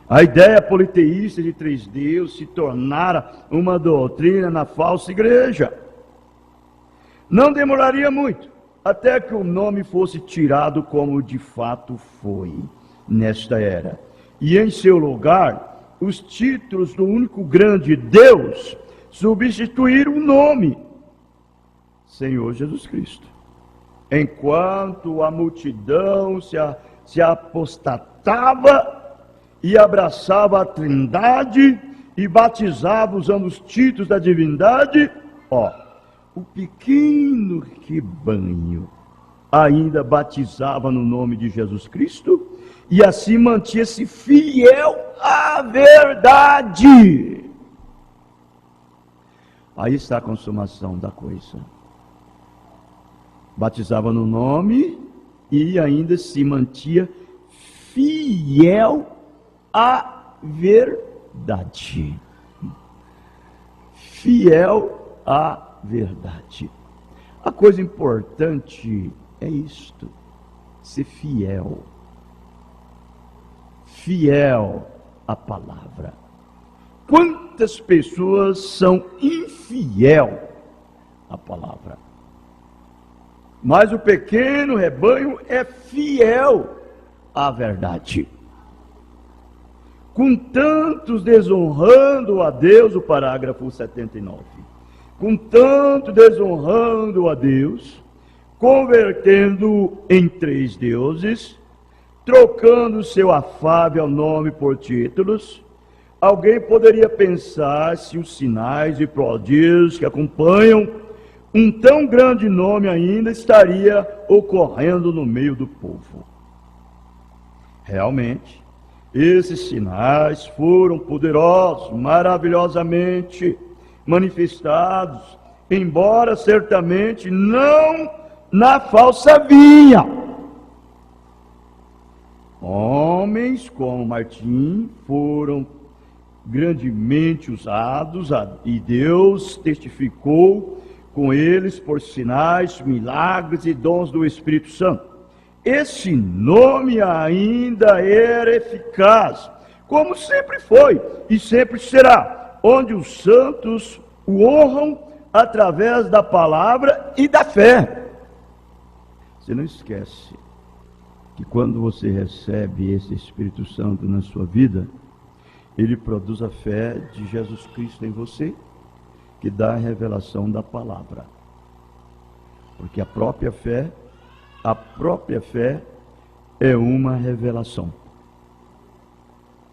A ideia politeísta de três deuses se tornara uma doutrina na falsa igreja. Não demoraria muito até que o nome fosse tirado como de fato foi nesta era. E em seu lugar, os títulos do único grande Deus substituíram o nome Senhor Jesus Cristo. Enquanto a multidão se apostatava e abraçava a Trindade e batizava usando os títulos da divindade, o pequeno rebanho ainda batizava no nome de Jesus Cristo e assim mantinha-se fiel à verdade. Aí está a consumação da coisa. Batizava no nome e ainda se mantinha fiel à verdade. Fiel à verdade. A coisa importante é isto: ser fiel. Fiel à palavra. Quantas pessoas são infiel à palavra? Mas o pequeno rebanho é fiel à verdade. Com tantos desonrando a Deus, o parágrafo 79. com tanto desonrando a Deus, convertendo-o em três deuses, trocando seu afável nome por títulos, alguém poderia pensar se os sinais e prodígios que acompanham um tão grande nome ainda estaria ocorrendo no meio do povo. Realmente, esses sinais foram poderosos, maravilhosamente manifestados, embora certamente não na falsa vinha. Homens como Martim foram grandemente usados e Deus testificou com eles por sinais, milagres e dons do Espírito Santo. Esse nome ainda era eficaz, como sempre foi e sempre será, onde os santos o honram através da palavra e da fé. Você não esquece que quando você recebe esse Espírito Santo na sua vida, ele produz a fé de Jesus Cristo em você, que dá a revelação da palavra. Porque a própria fé é uma revelação.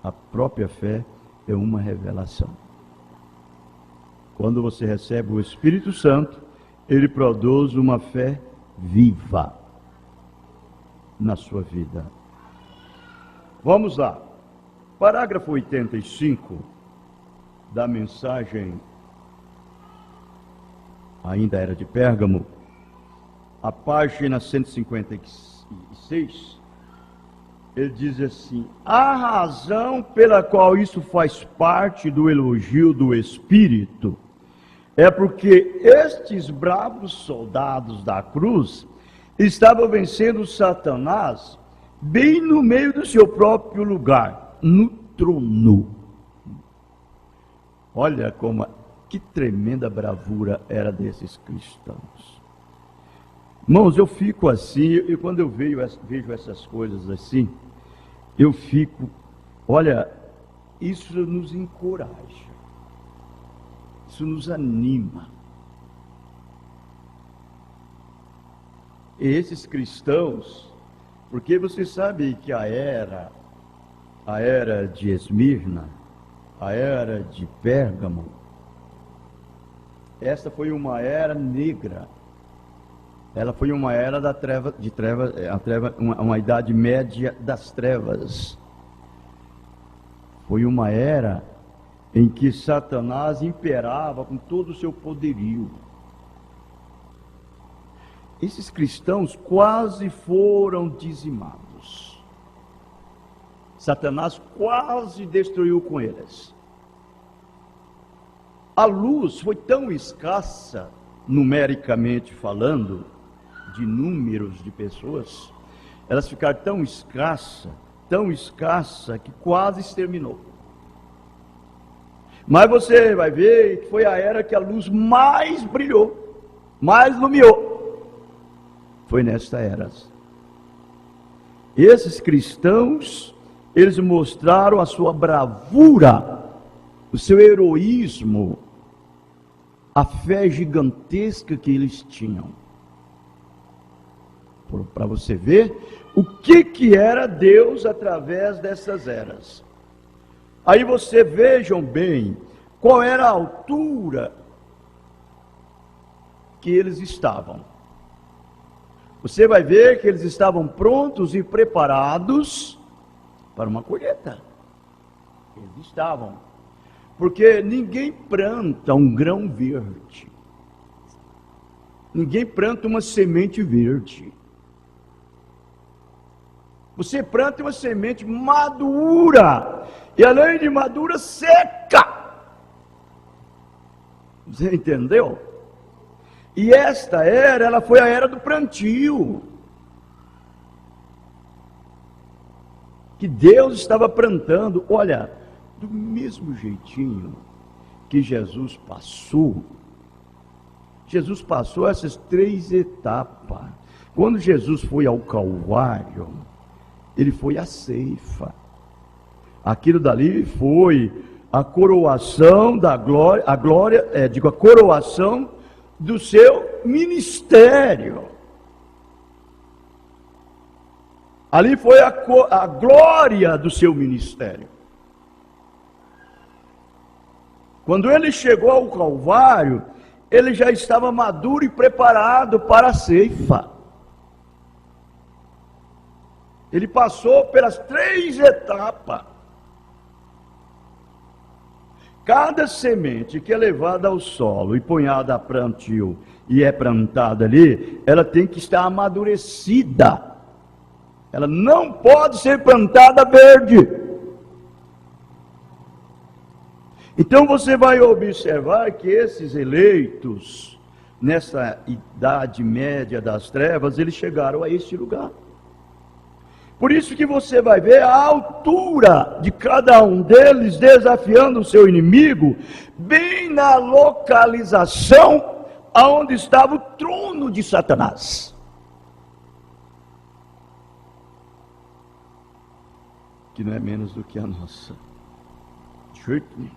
A própria fé é uma revelação. Quando você recebe o Espírito Santo, ele produz uma fé viva na sua vida. Vamos lá. Parágrafo 85 da mensagem, ainda era de Pérgamo, a página 156, ele diz assim: a razão pela qual isso faz parte do elogio do Espírito é porque estes bravos soldados da cruz estavam vencendo Satanás bem no meio do seu próprio lugar, no trono. Olha que tremenda bravura era desses cristãos. Irmãos, eu fico assim, e quando eu vejo essas coisas assim, eu fico, olha, isso nos encoraja, isso nos anima. E esses cristãos, porque você sabe que a era de Esmirna, a era de Pérgamo, essa foi uma era negra. Ela foi uma era uma idade média das trevas. Foi uma era em que Satanás imperava com todo o seu poderio. Esses cristãos quase foram dizimados. Satanás quase destruiu com eles. A luz foi tão escassa, numericamente falando, de números de pessoas, elas ficaram tão escassa, que quase exterminou. Mas você vai ver que foi a era que a luz mais brilhou, mais iluminou. Foi nesta era. Esses cristãos, eles mostraram a sua bravura, o seu heroísmo, a fé gigantesca que eles tinham. Para você ver o que era Deus através dessas eras. Aí você vejam bem qual era a altura que eles estavam. Você vai ver que eles estavam prontos e preparados para uma colheita. Eles estavam. Porque ninguém planta um grão verde. Ninguém planta uma semente verde. Você planta uma semente madura, e além de madura, seca. Você entendeu? E esta era, ela foi a era do plantio. Que Deus estava plantando, olha, do mesmo jeitinho que Jesus passou essas três etapas. Quando Jesus foi ao Calvário, ele foi a ceifa. Aquilo dali foi a coroação da glória, a coroação do seu ministério. Ali foi a glória do seu ministério. Quando ele chegou ao Calvário, ele já estava maduro e preparado para a ceifa. Ele passou pelas 3 etapas. Cada semente que é levada ao solo e ponhada a plantio e é plantada ali, ela tem que estar amadurecida. Ela não pode ser plantada verde. Então você vai observar que esses eleitos, nessa idade média das trevas, eles chegaram a este lugar. Por isso que você vai ver a altura de cada um deles desafiando o seu inimigo, bem na localização aonde estava o trono de Satanás. Que não é menos do que a nossa. De jeito nenhum.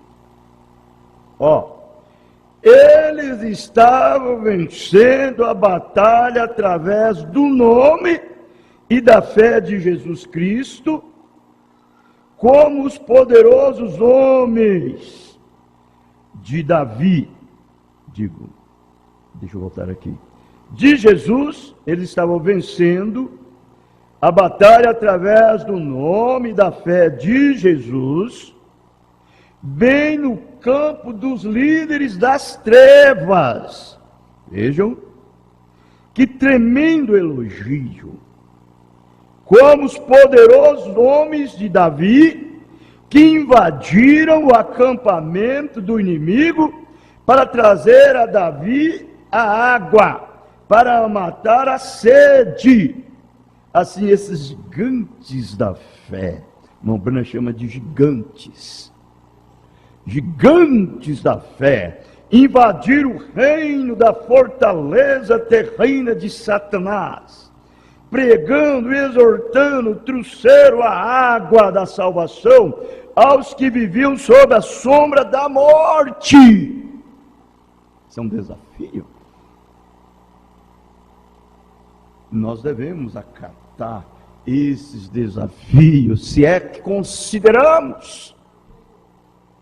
Eles estavam vencendo a batalha através do nome e da fé de Jesus Cristo, como os poderosos homens de Davi, deixa eu voltar aqui, de Jesus. Eles estavam vencendo a batalha através do nome e da fé de Jesus, bem no campo dos líderes das trevas. Vejam, que tremendo elogio. Como os poderosos homens de Davi, que invadiram o acampamento do inimigo, para trazer a Davi a água, para matar a sede. Assim, esses gigantes da fé, irmão Branham chama de gigantes da fé, invadiram o reino da fortaleza terrena de Satanás, pregando e exortando, trouxeram a água da salvação aos que viviam sob a sombra da morte. Isso é um desafio. Nós devemos acatar esses desafios, se é que consideramos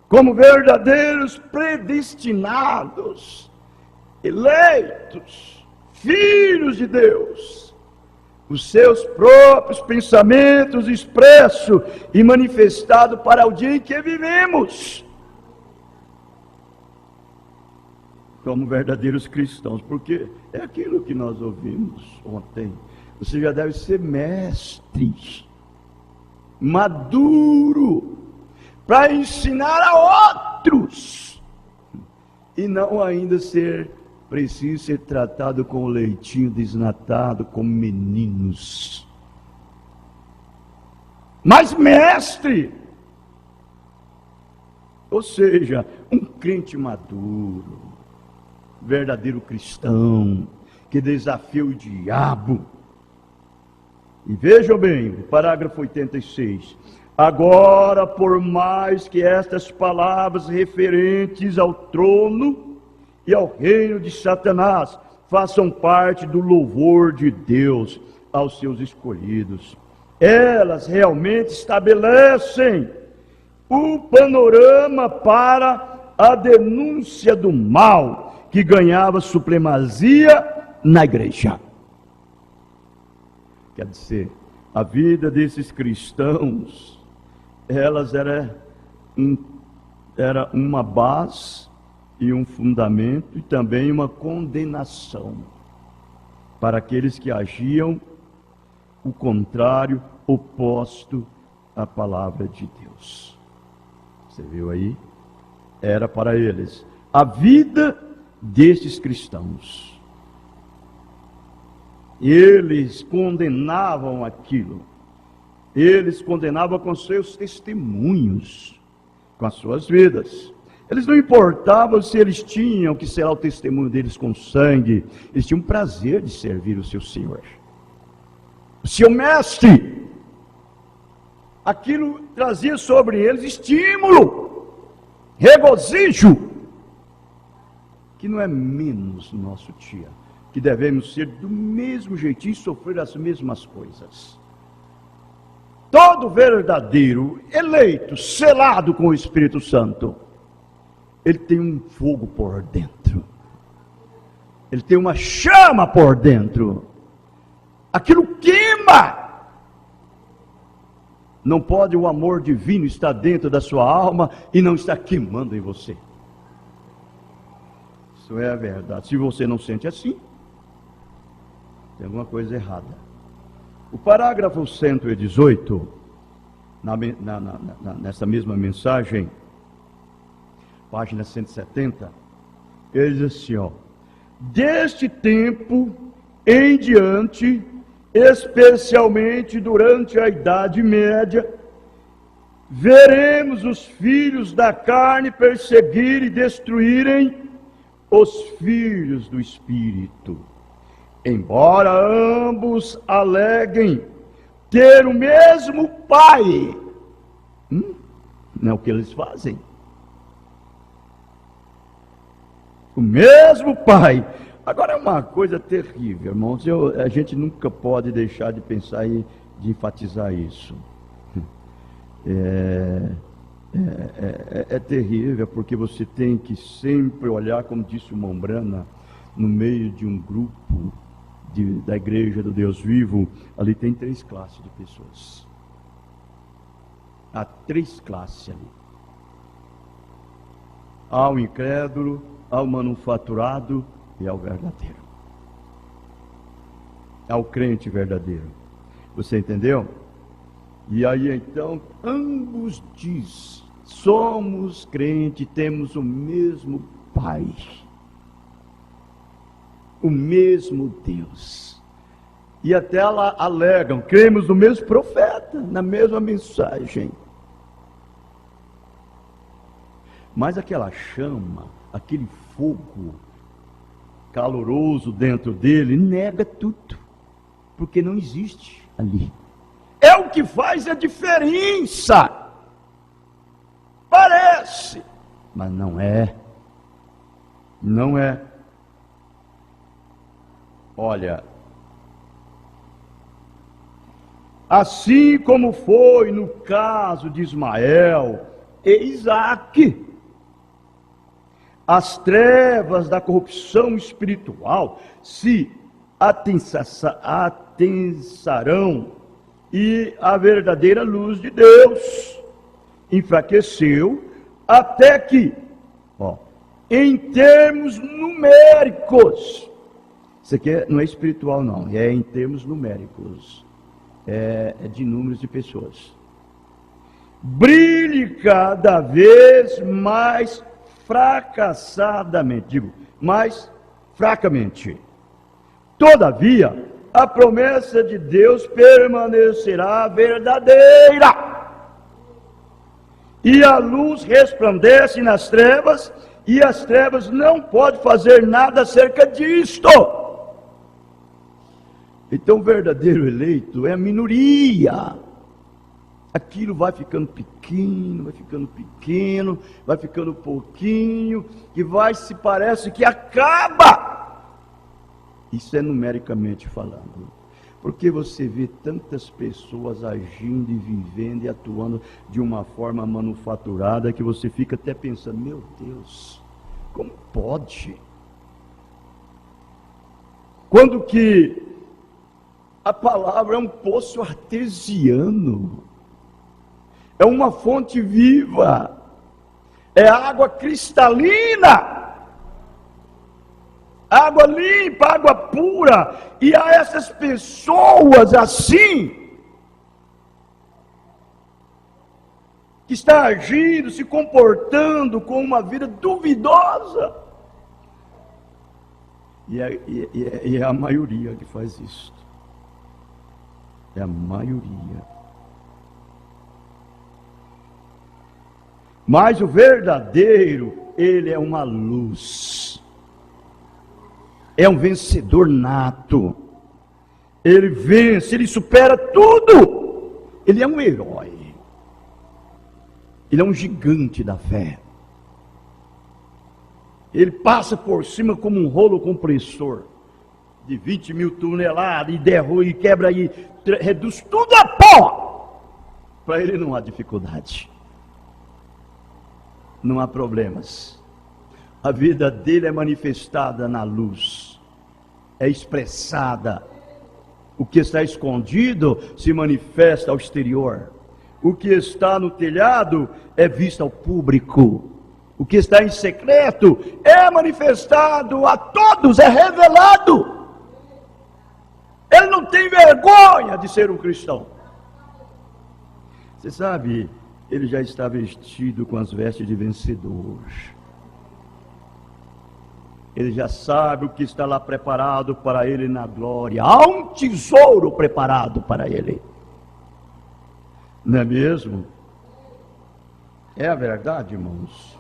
como verdadeiros predestinados, eleitos, filhos de Deus, os seus próprios pensamentos expressos e manifestados para o dia em que vivemos, como verdadeiros cristãos, porque é aquilo que nós ouvimos ontem. Você já deve ser mestre, maduro, para ensinar a outros, e não ainda preciso ser tratado com o leitinho desnatado, como meninos, mas mestre, ou seja, um crente maduro, verdadeiro cristão, que desafia o diabo. E vejam bem, parágrafo 86. Agora, por mais que estas palavras referentes ao trono e ao reino de Satanás façam parte do louvor de Deus aos seus escolhidos, elas realmente estabelecem o panorama para a denúncia do mal que ganhava supremacia na igreja. Quer dizer, a vida desses cristãos, elas era uma base e um fundamento e também uma condenação para aqueles que agiam o contrário, oposto à palavra de Deus. Você viu aí? Era para eles a vida destes cristãos. Eles condenavam aquilo. Eles condenavam com seus testemunhos, com as suas vidas. Eles não importavam se eles tinham que ser o testemunho deles com sangue. Eles tinham prazer de servir o seu Senhor, o seu mestre. Aquilo trazia sobre eles estímulo regozijo, que não é menos nosso dia, que devemos ser do mesmo jeitinho e sofrer as mesmas coisas. Todo verdadeiro, eleito, selado com o Espírito Santo, ele tem um fogo por dentro, ele tem uma chama por dentro, aquilo queima. Não pode o amor divino estar dentro da sua alma e não estar queimando em você. Isso é a verdade. Se você não sente assim, tem alguma coisa errada. O parágrafo 118, nessa mesma mensagem, página 170, ele diz assim, ó: deste tempo em diante, especialmente durante a Idade Média, veremos os filhos da carne perseguir e destruírem os filhos do Espírito, embora ambos aleguem ter o mesmo Pai. Não é o que eles fazem. O mesmo Pai. Agora é uma coisa terrível, irmãos. A gente nunca pode deixar de pensar e de enfatizar isso. É terrível, porque você tem que sempre olhar, como disse o Mombrana, no meio de um grupo da igreja do Deus vivo, ali tem 3 classes de pessoas. Há 3 classes ali. Há o incrédulo, há o manufaturado e ao verdadeiro. Ao crente verdadeiro. Você entendeu? E aí então, ambos diz: somos crentes, temos o mesmo Pai, o mesmo Deus. E até lá alegam: cremos no mesmo profeta, na mesma mensagem. Mas aquela chama, aquele fogo caloroso dentro dele, nega tudo, porque não existe ali. É o que faz a diferença. Parece, mas não é. Não é. Olha, assim como foi no caso de Ismael e Isaque, as trevas da corrupção espiritual se atensarão e a verdadeira luz de Deus enfraqueceu, até que, em termos numéricos, isso aqui não é espiritual não, é em termos numéricos, é de números de pessoas, brilhe cada vez mais fracassadamente, mais fracamente. Todavia, a promessa de Deus permanecerá verdadeira, e a luz resplandece nas trevas, e as trevas não podem fazer nada acerca disto. Então o verdadeiro eleito é a minoria. Aquilo vai ficando pequeno, vai ficando pouquinho, e parece que acaba. Isso é numericamente falando, porque você vê tantas pessoas agindo e vivendo e atuando de uma forma manufaturada, que você fica até pensando: meu Deus, como pode? Quando que a palavra é um poço artesiano, é uma fonte viva, é água cristalina, água limpa, água pura. E a essas pessoas assim, que está agindo, se comportando com uma vida duvidosa, e é a maioria que faz isso, é a maioria. Mas o verdadeiro, ele é uma luz, é um vencedor nato, ele vence, ele supera tudo, ele é um herói, ele é um gigante da fé, Ele passa por cima como um rolo compressor de 20 mil toneladas e derruba e quebra e reduz tudo a pó. Para ele não há dificuldade, não há problemas. A vida dele é manifestada na luz, é expressada. O que está escondido se manifesta ao exterior. O que está no telhado é visto ao público. O que está em secreto é manifestado a todos, é revelado. Ele não tem vergonha de ser um cristão. Você sabe, ele já está vestido com as vestes de vencedor. Ele já sabe o que está lá preparado para ele na glória. Há um tesouro preparado para ele. Não é mesmo? É a verdade, irmãos.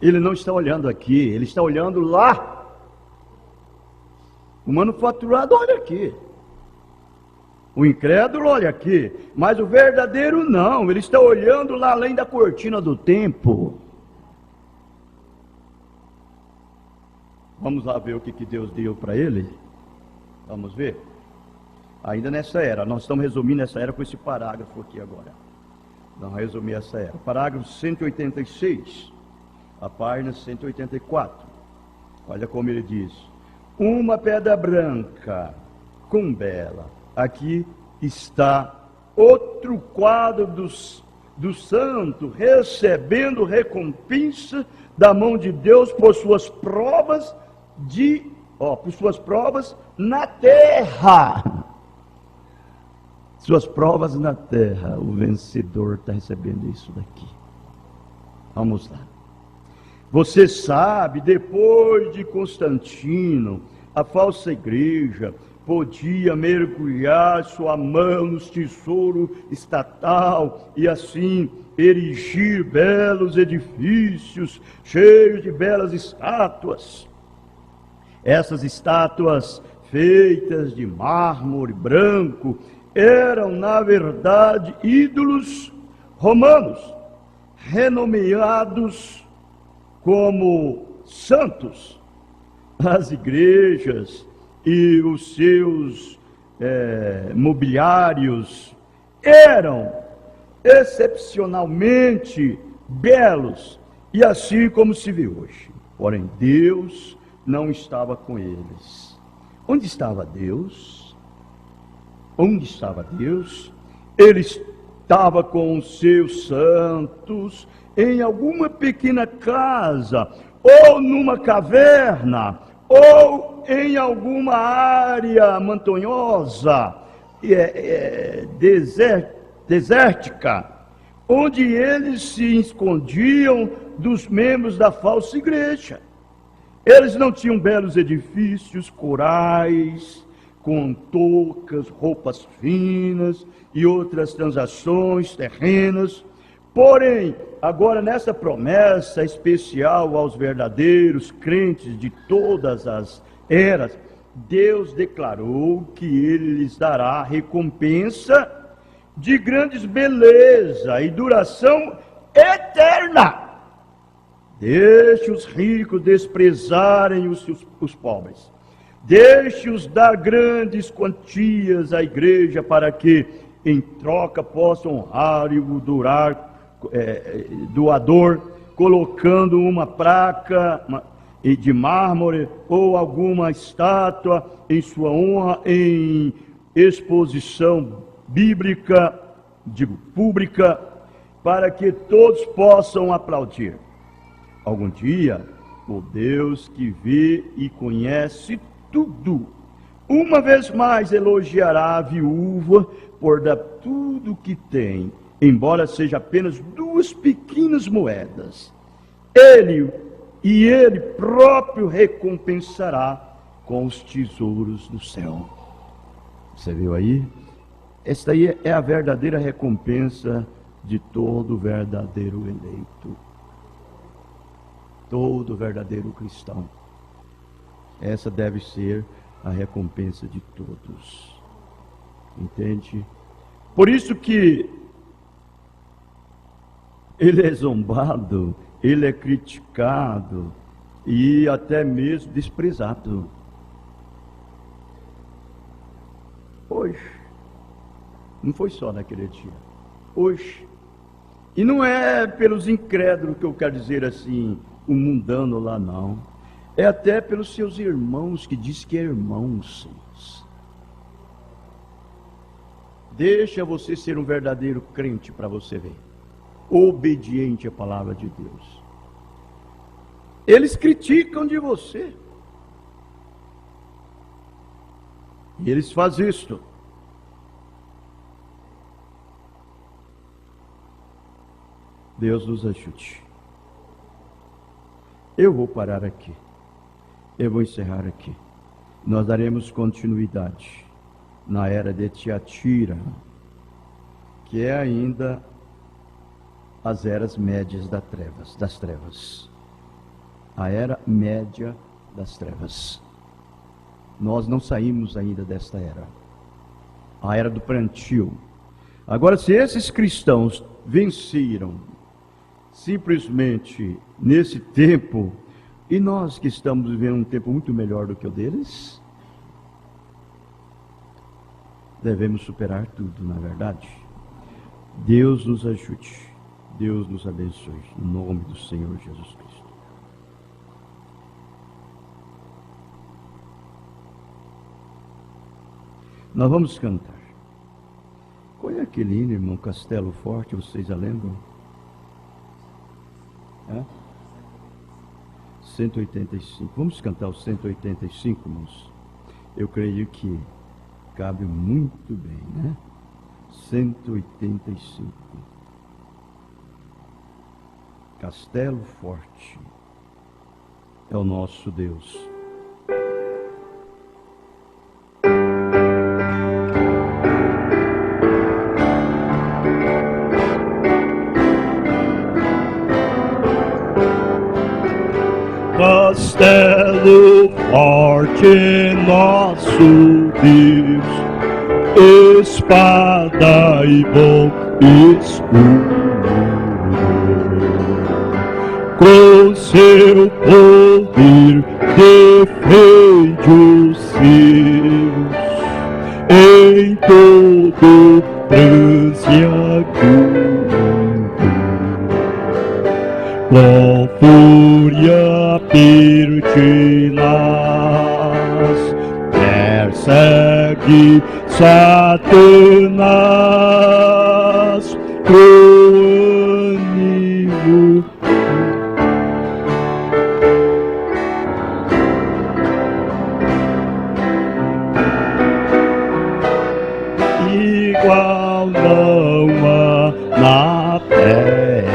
Ele não está olhando aqui, ele está olhando lá. O manufaturado olha aqui. O incrédulo olha aqui. Mas o verdadeiro não, ele está olhando lá além da cortina do tempo. Vamos lá ver o que Deus deu para ele? Vamos ver? Ainda nessa era, nós estamos resumindo essa era com esse parágrafo aqui agora. Vamos resumir essa era. Parágrafo 186, a página 184. Olha como ele diz: uma pedra branca com bela. Aqui está outro quadro do santo recebendo recompensa da mão de Deus por suas provas na terra. Suas provas na terra. O vencedor está recebendo isso daqui. Vamos lá. Você sabe, depois de Constantino, a falsa igreja podia mergulhar sua mão nos tesouros estatal e assim erigir belos edifícios cheios de belas estátuas. Essas estátuas feitas de mármore branco eram, na verdade, ídolos romanos, renomeados como santos. As igrejas e os seus mobiliários eram excepcionalmente belos, e assim como se vê hoje. Porém, Deus não estava com eles. Onde estava Deus? Onde estava Deus? Ele estava com os seus santos em alguma pequena casa, ou numa caverna, ou em alguma área montanhosa, desértica, onde eles se escondiam dos membros da falsa igreja. Eles não tinham belos edifícios, corais, com toucas, roupas finas e outras transações terrenas. Porém, agora nessa promessa especial aos verdadeiros crentes de todas as eras, Deus declarou que Ele lhes dará recompensa de grandes beleza e duração eterna. Deixe os ricos desprezarem os pobres. Deixe-os dar grandes quantias à igreja para que, em troca, possam honrar e o doador, colocando uma placa de mármore ou alguma estátua em sua honra em exposição bíblica, pública, para que todos possam aplaudir. Algum dia, o Deus que vê e conhece tudo, uma vez mais elogiará a viúva por dar tudo que tem, embora seja apenas 2 pequenas moedas. Ele próprio recompensará com os tesouros do céu. Você viu aí? Esta aí é a verdadeira recompensa de todo verdadeiro eleito, todo verdadeiro cristão. Essa deve ser a recompensa de todos. Entende? Por isso que ele é zombado ele é criticado e até mesmo desprezado. Hoje, não foi só naquele dia, hoje, e não é pelos incrédulos que eu quero dizer assim, o mundano lá não, é até pelos seus irmãos que diz que é irmãos. Deixa você ser um verdadeiro crente para você ver, obediente à palavra de Deus. Eles criticam de você. E eles fazem isto. Deus nos ajude. Eu vou parar aqui. Eu vou encerrar aqui. Nós daremos continuidade na era de Tiatira, que é ainda as eras médias das trevas. A era média das trevas. Nós não saímos ainda desta era. A era do plantio. Agora, se esses cristãos venceram simplesmente nesse tempo, e nós que estamos vivendo um tempo muito melhor do que o deles, devemos superar tudo, na verdade. Deus nos ajude. Deus nos abençoe. Em nome do Senhor Jesus Cristo. Nós vamos cantar. Qual é aquele hino, irmão? Castelo Forte, vocês já lembram? 185. Vamos cantar o 185, irmãos? Eu creio que cabe muito bem, né? 185. Castelo Forte é o nosso Deus. Castelo forte, nosso Deus, espada e bom escudo, com seu poder defende os seus em todo trance agudo. Com fúria pertinaz persegue Satanás com ânimo. Igual não há na terra.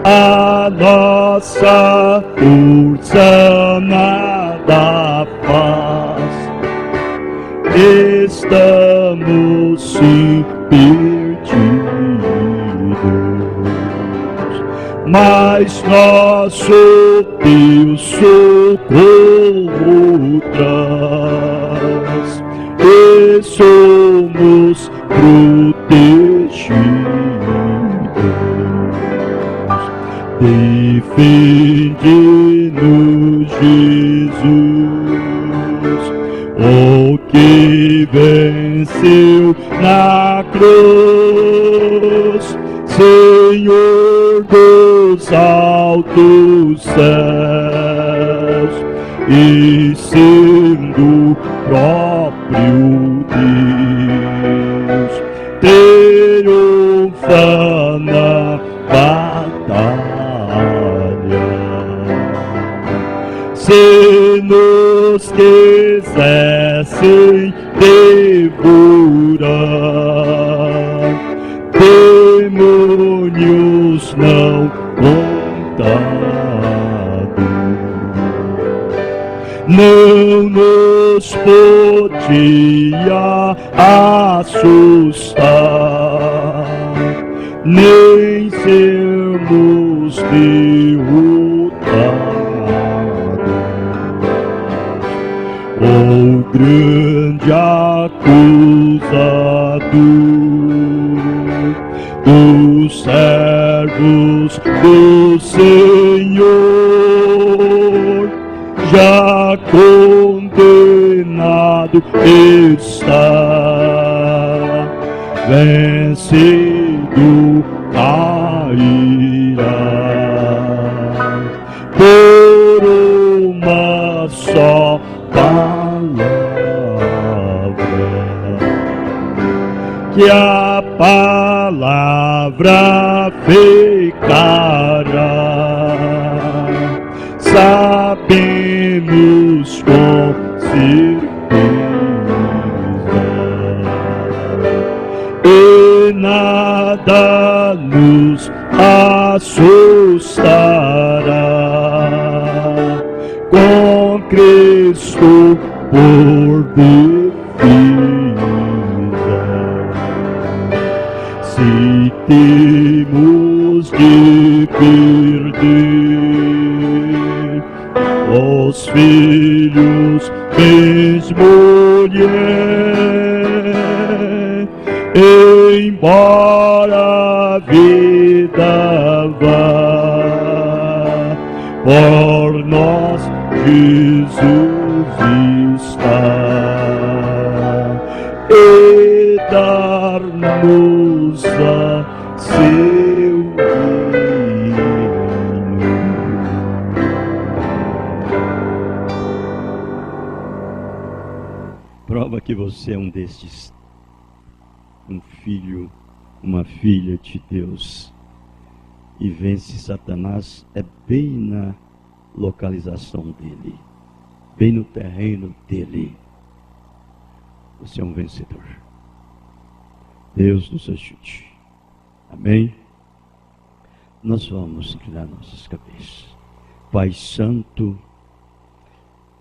A nossa força nada faz, estamos sim perdidos, mas nosso Deus socorro traz, e somos protegidos. Defende-nos, Jesus, o que venceu na cruz, Senhor dos altos céus, e sendo o próprio Deus, triunfa na batalha. Se nos quisessem devorar, demônios não contados, não nos podia assustar, nem sermos derrotados. O grande acusador dos servos do Senhor, já condenado está, vencido cairá por uma só palavra, que a palavra ficará. Sabemos com certeza, e nada nos assustará, com Cristo por defesa. Se temos de perder os filhos, bens, mulher, embora a vida vá, por nós Jesus está, e dar-nos a seu reino. Prova que você é um destes, um filho, uma filha de Deus, e vence Satanás é bem na localização dele, bem no terreno dele. Você é um vencedor. Deus nos ajude. Amém? Nós vamos inclinar nossas cabeças. Pai Santo,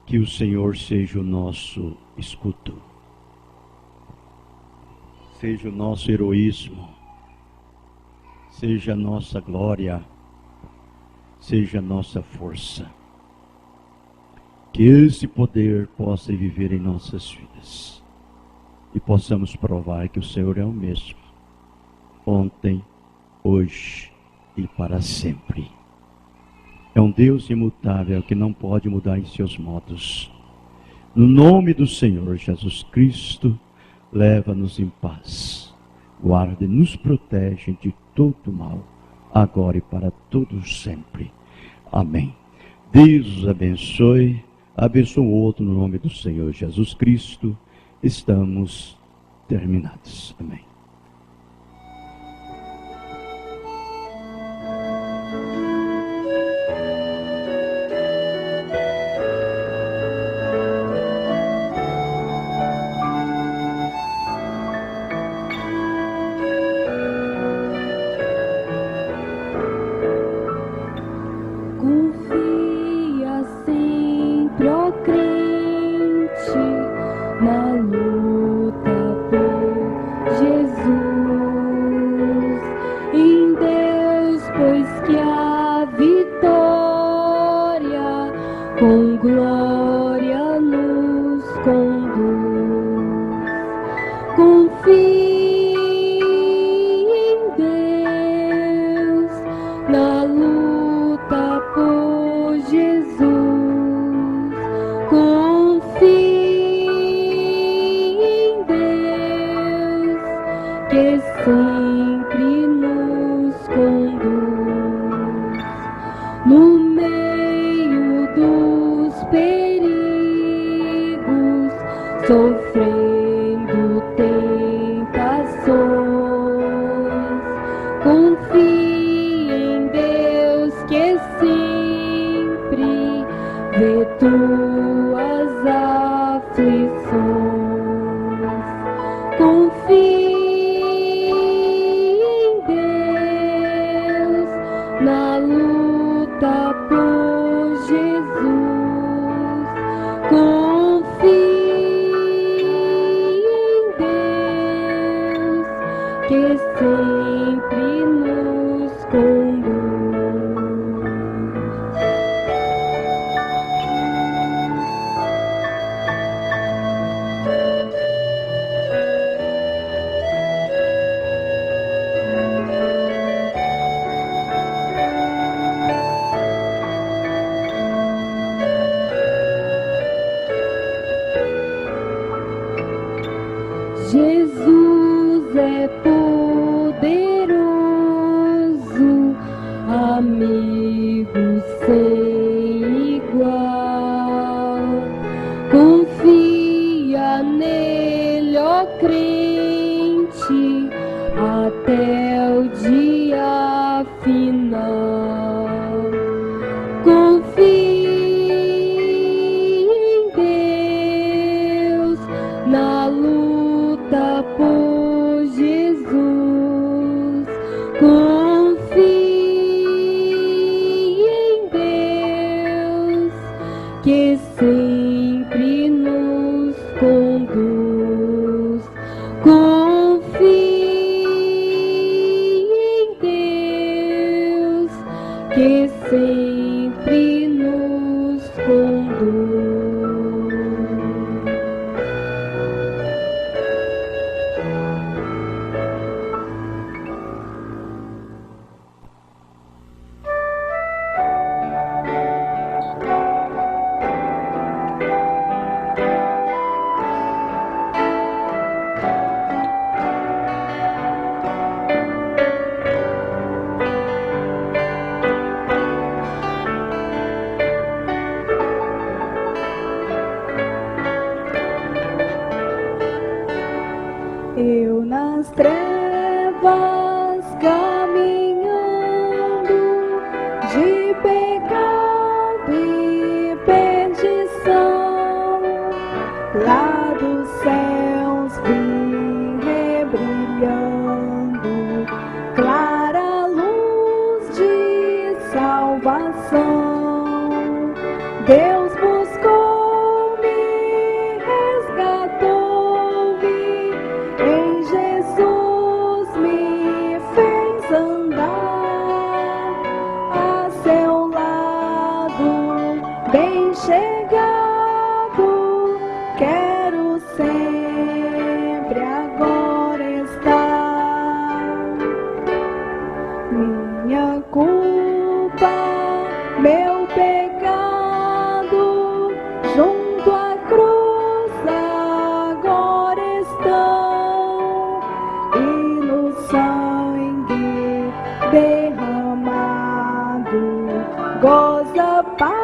que o Senhor seja o nosso escudo, seja o nosso heroísmo, seja a nossa glória, seja a nossa força. Que esse poder possa viver em nossas vidas e possamos provar que o Senhor é o mesmo, ontem, hoje e para sempre. É um Deus imutável que não pode mudar em seus modos. No nome do Senhor Jesus Cristo, leva-nos em paz, guarda e nos protege de todo mal, agora e para todos sempre. Amém. Deus os abençoe, abençoe o outro no nome do Senhor Jesus Cristo. Estamos terminados. Amém. Confia sempre, ó crente, na luta por Jesus, em Deus, pois que a vitória com glória nos conduz. Confia em Deus, na luta por Jesus. Confie em Deus, que sempre nos conduz. No meio dos perigos, sofrendo tentações, confie em Deus, que sempre vê tuas aflições. Confie em Deus, na luta por Jesus. Confie em Deus, que sempre nos conduz. amigo sem igual. Confia nele, ó crente, até o dia final. Confie em Deus na luta por Jesus. Confie em Deus que sempre nos conduz. Confie em Deus que sempre nos conduz. Eu nas trevas caminhando, de pecado e perdição, lá dos céus vim rebrilhando, clara luz de salvação. Deus buscou-me, resgatou-me, em Jesus me fez andar a seu lado, bem chegado, quero sempre agora estar. Minha culpa, meu pecado, junto à cruz agora estão, e no sangue derramado goza paz.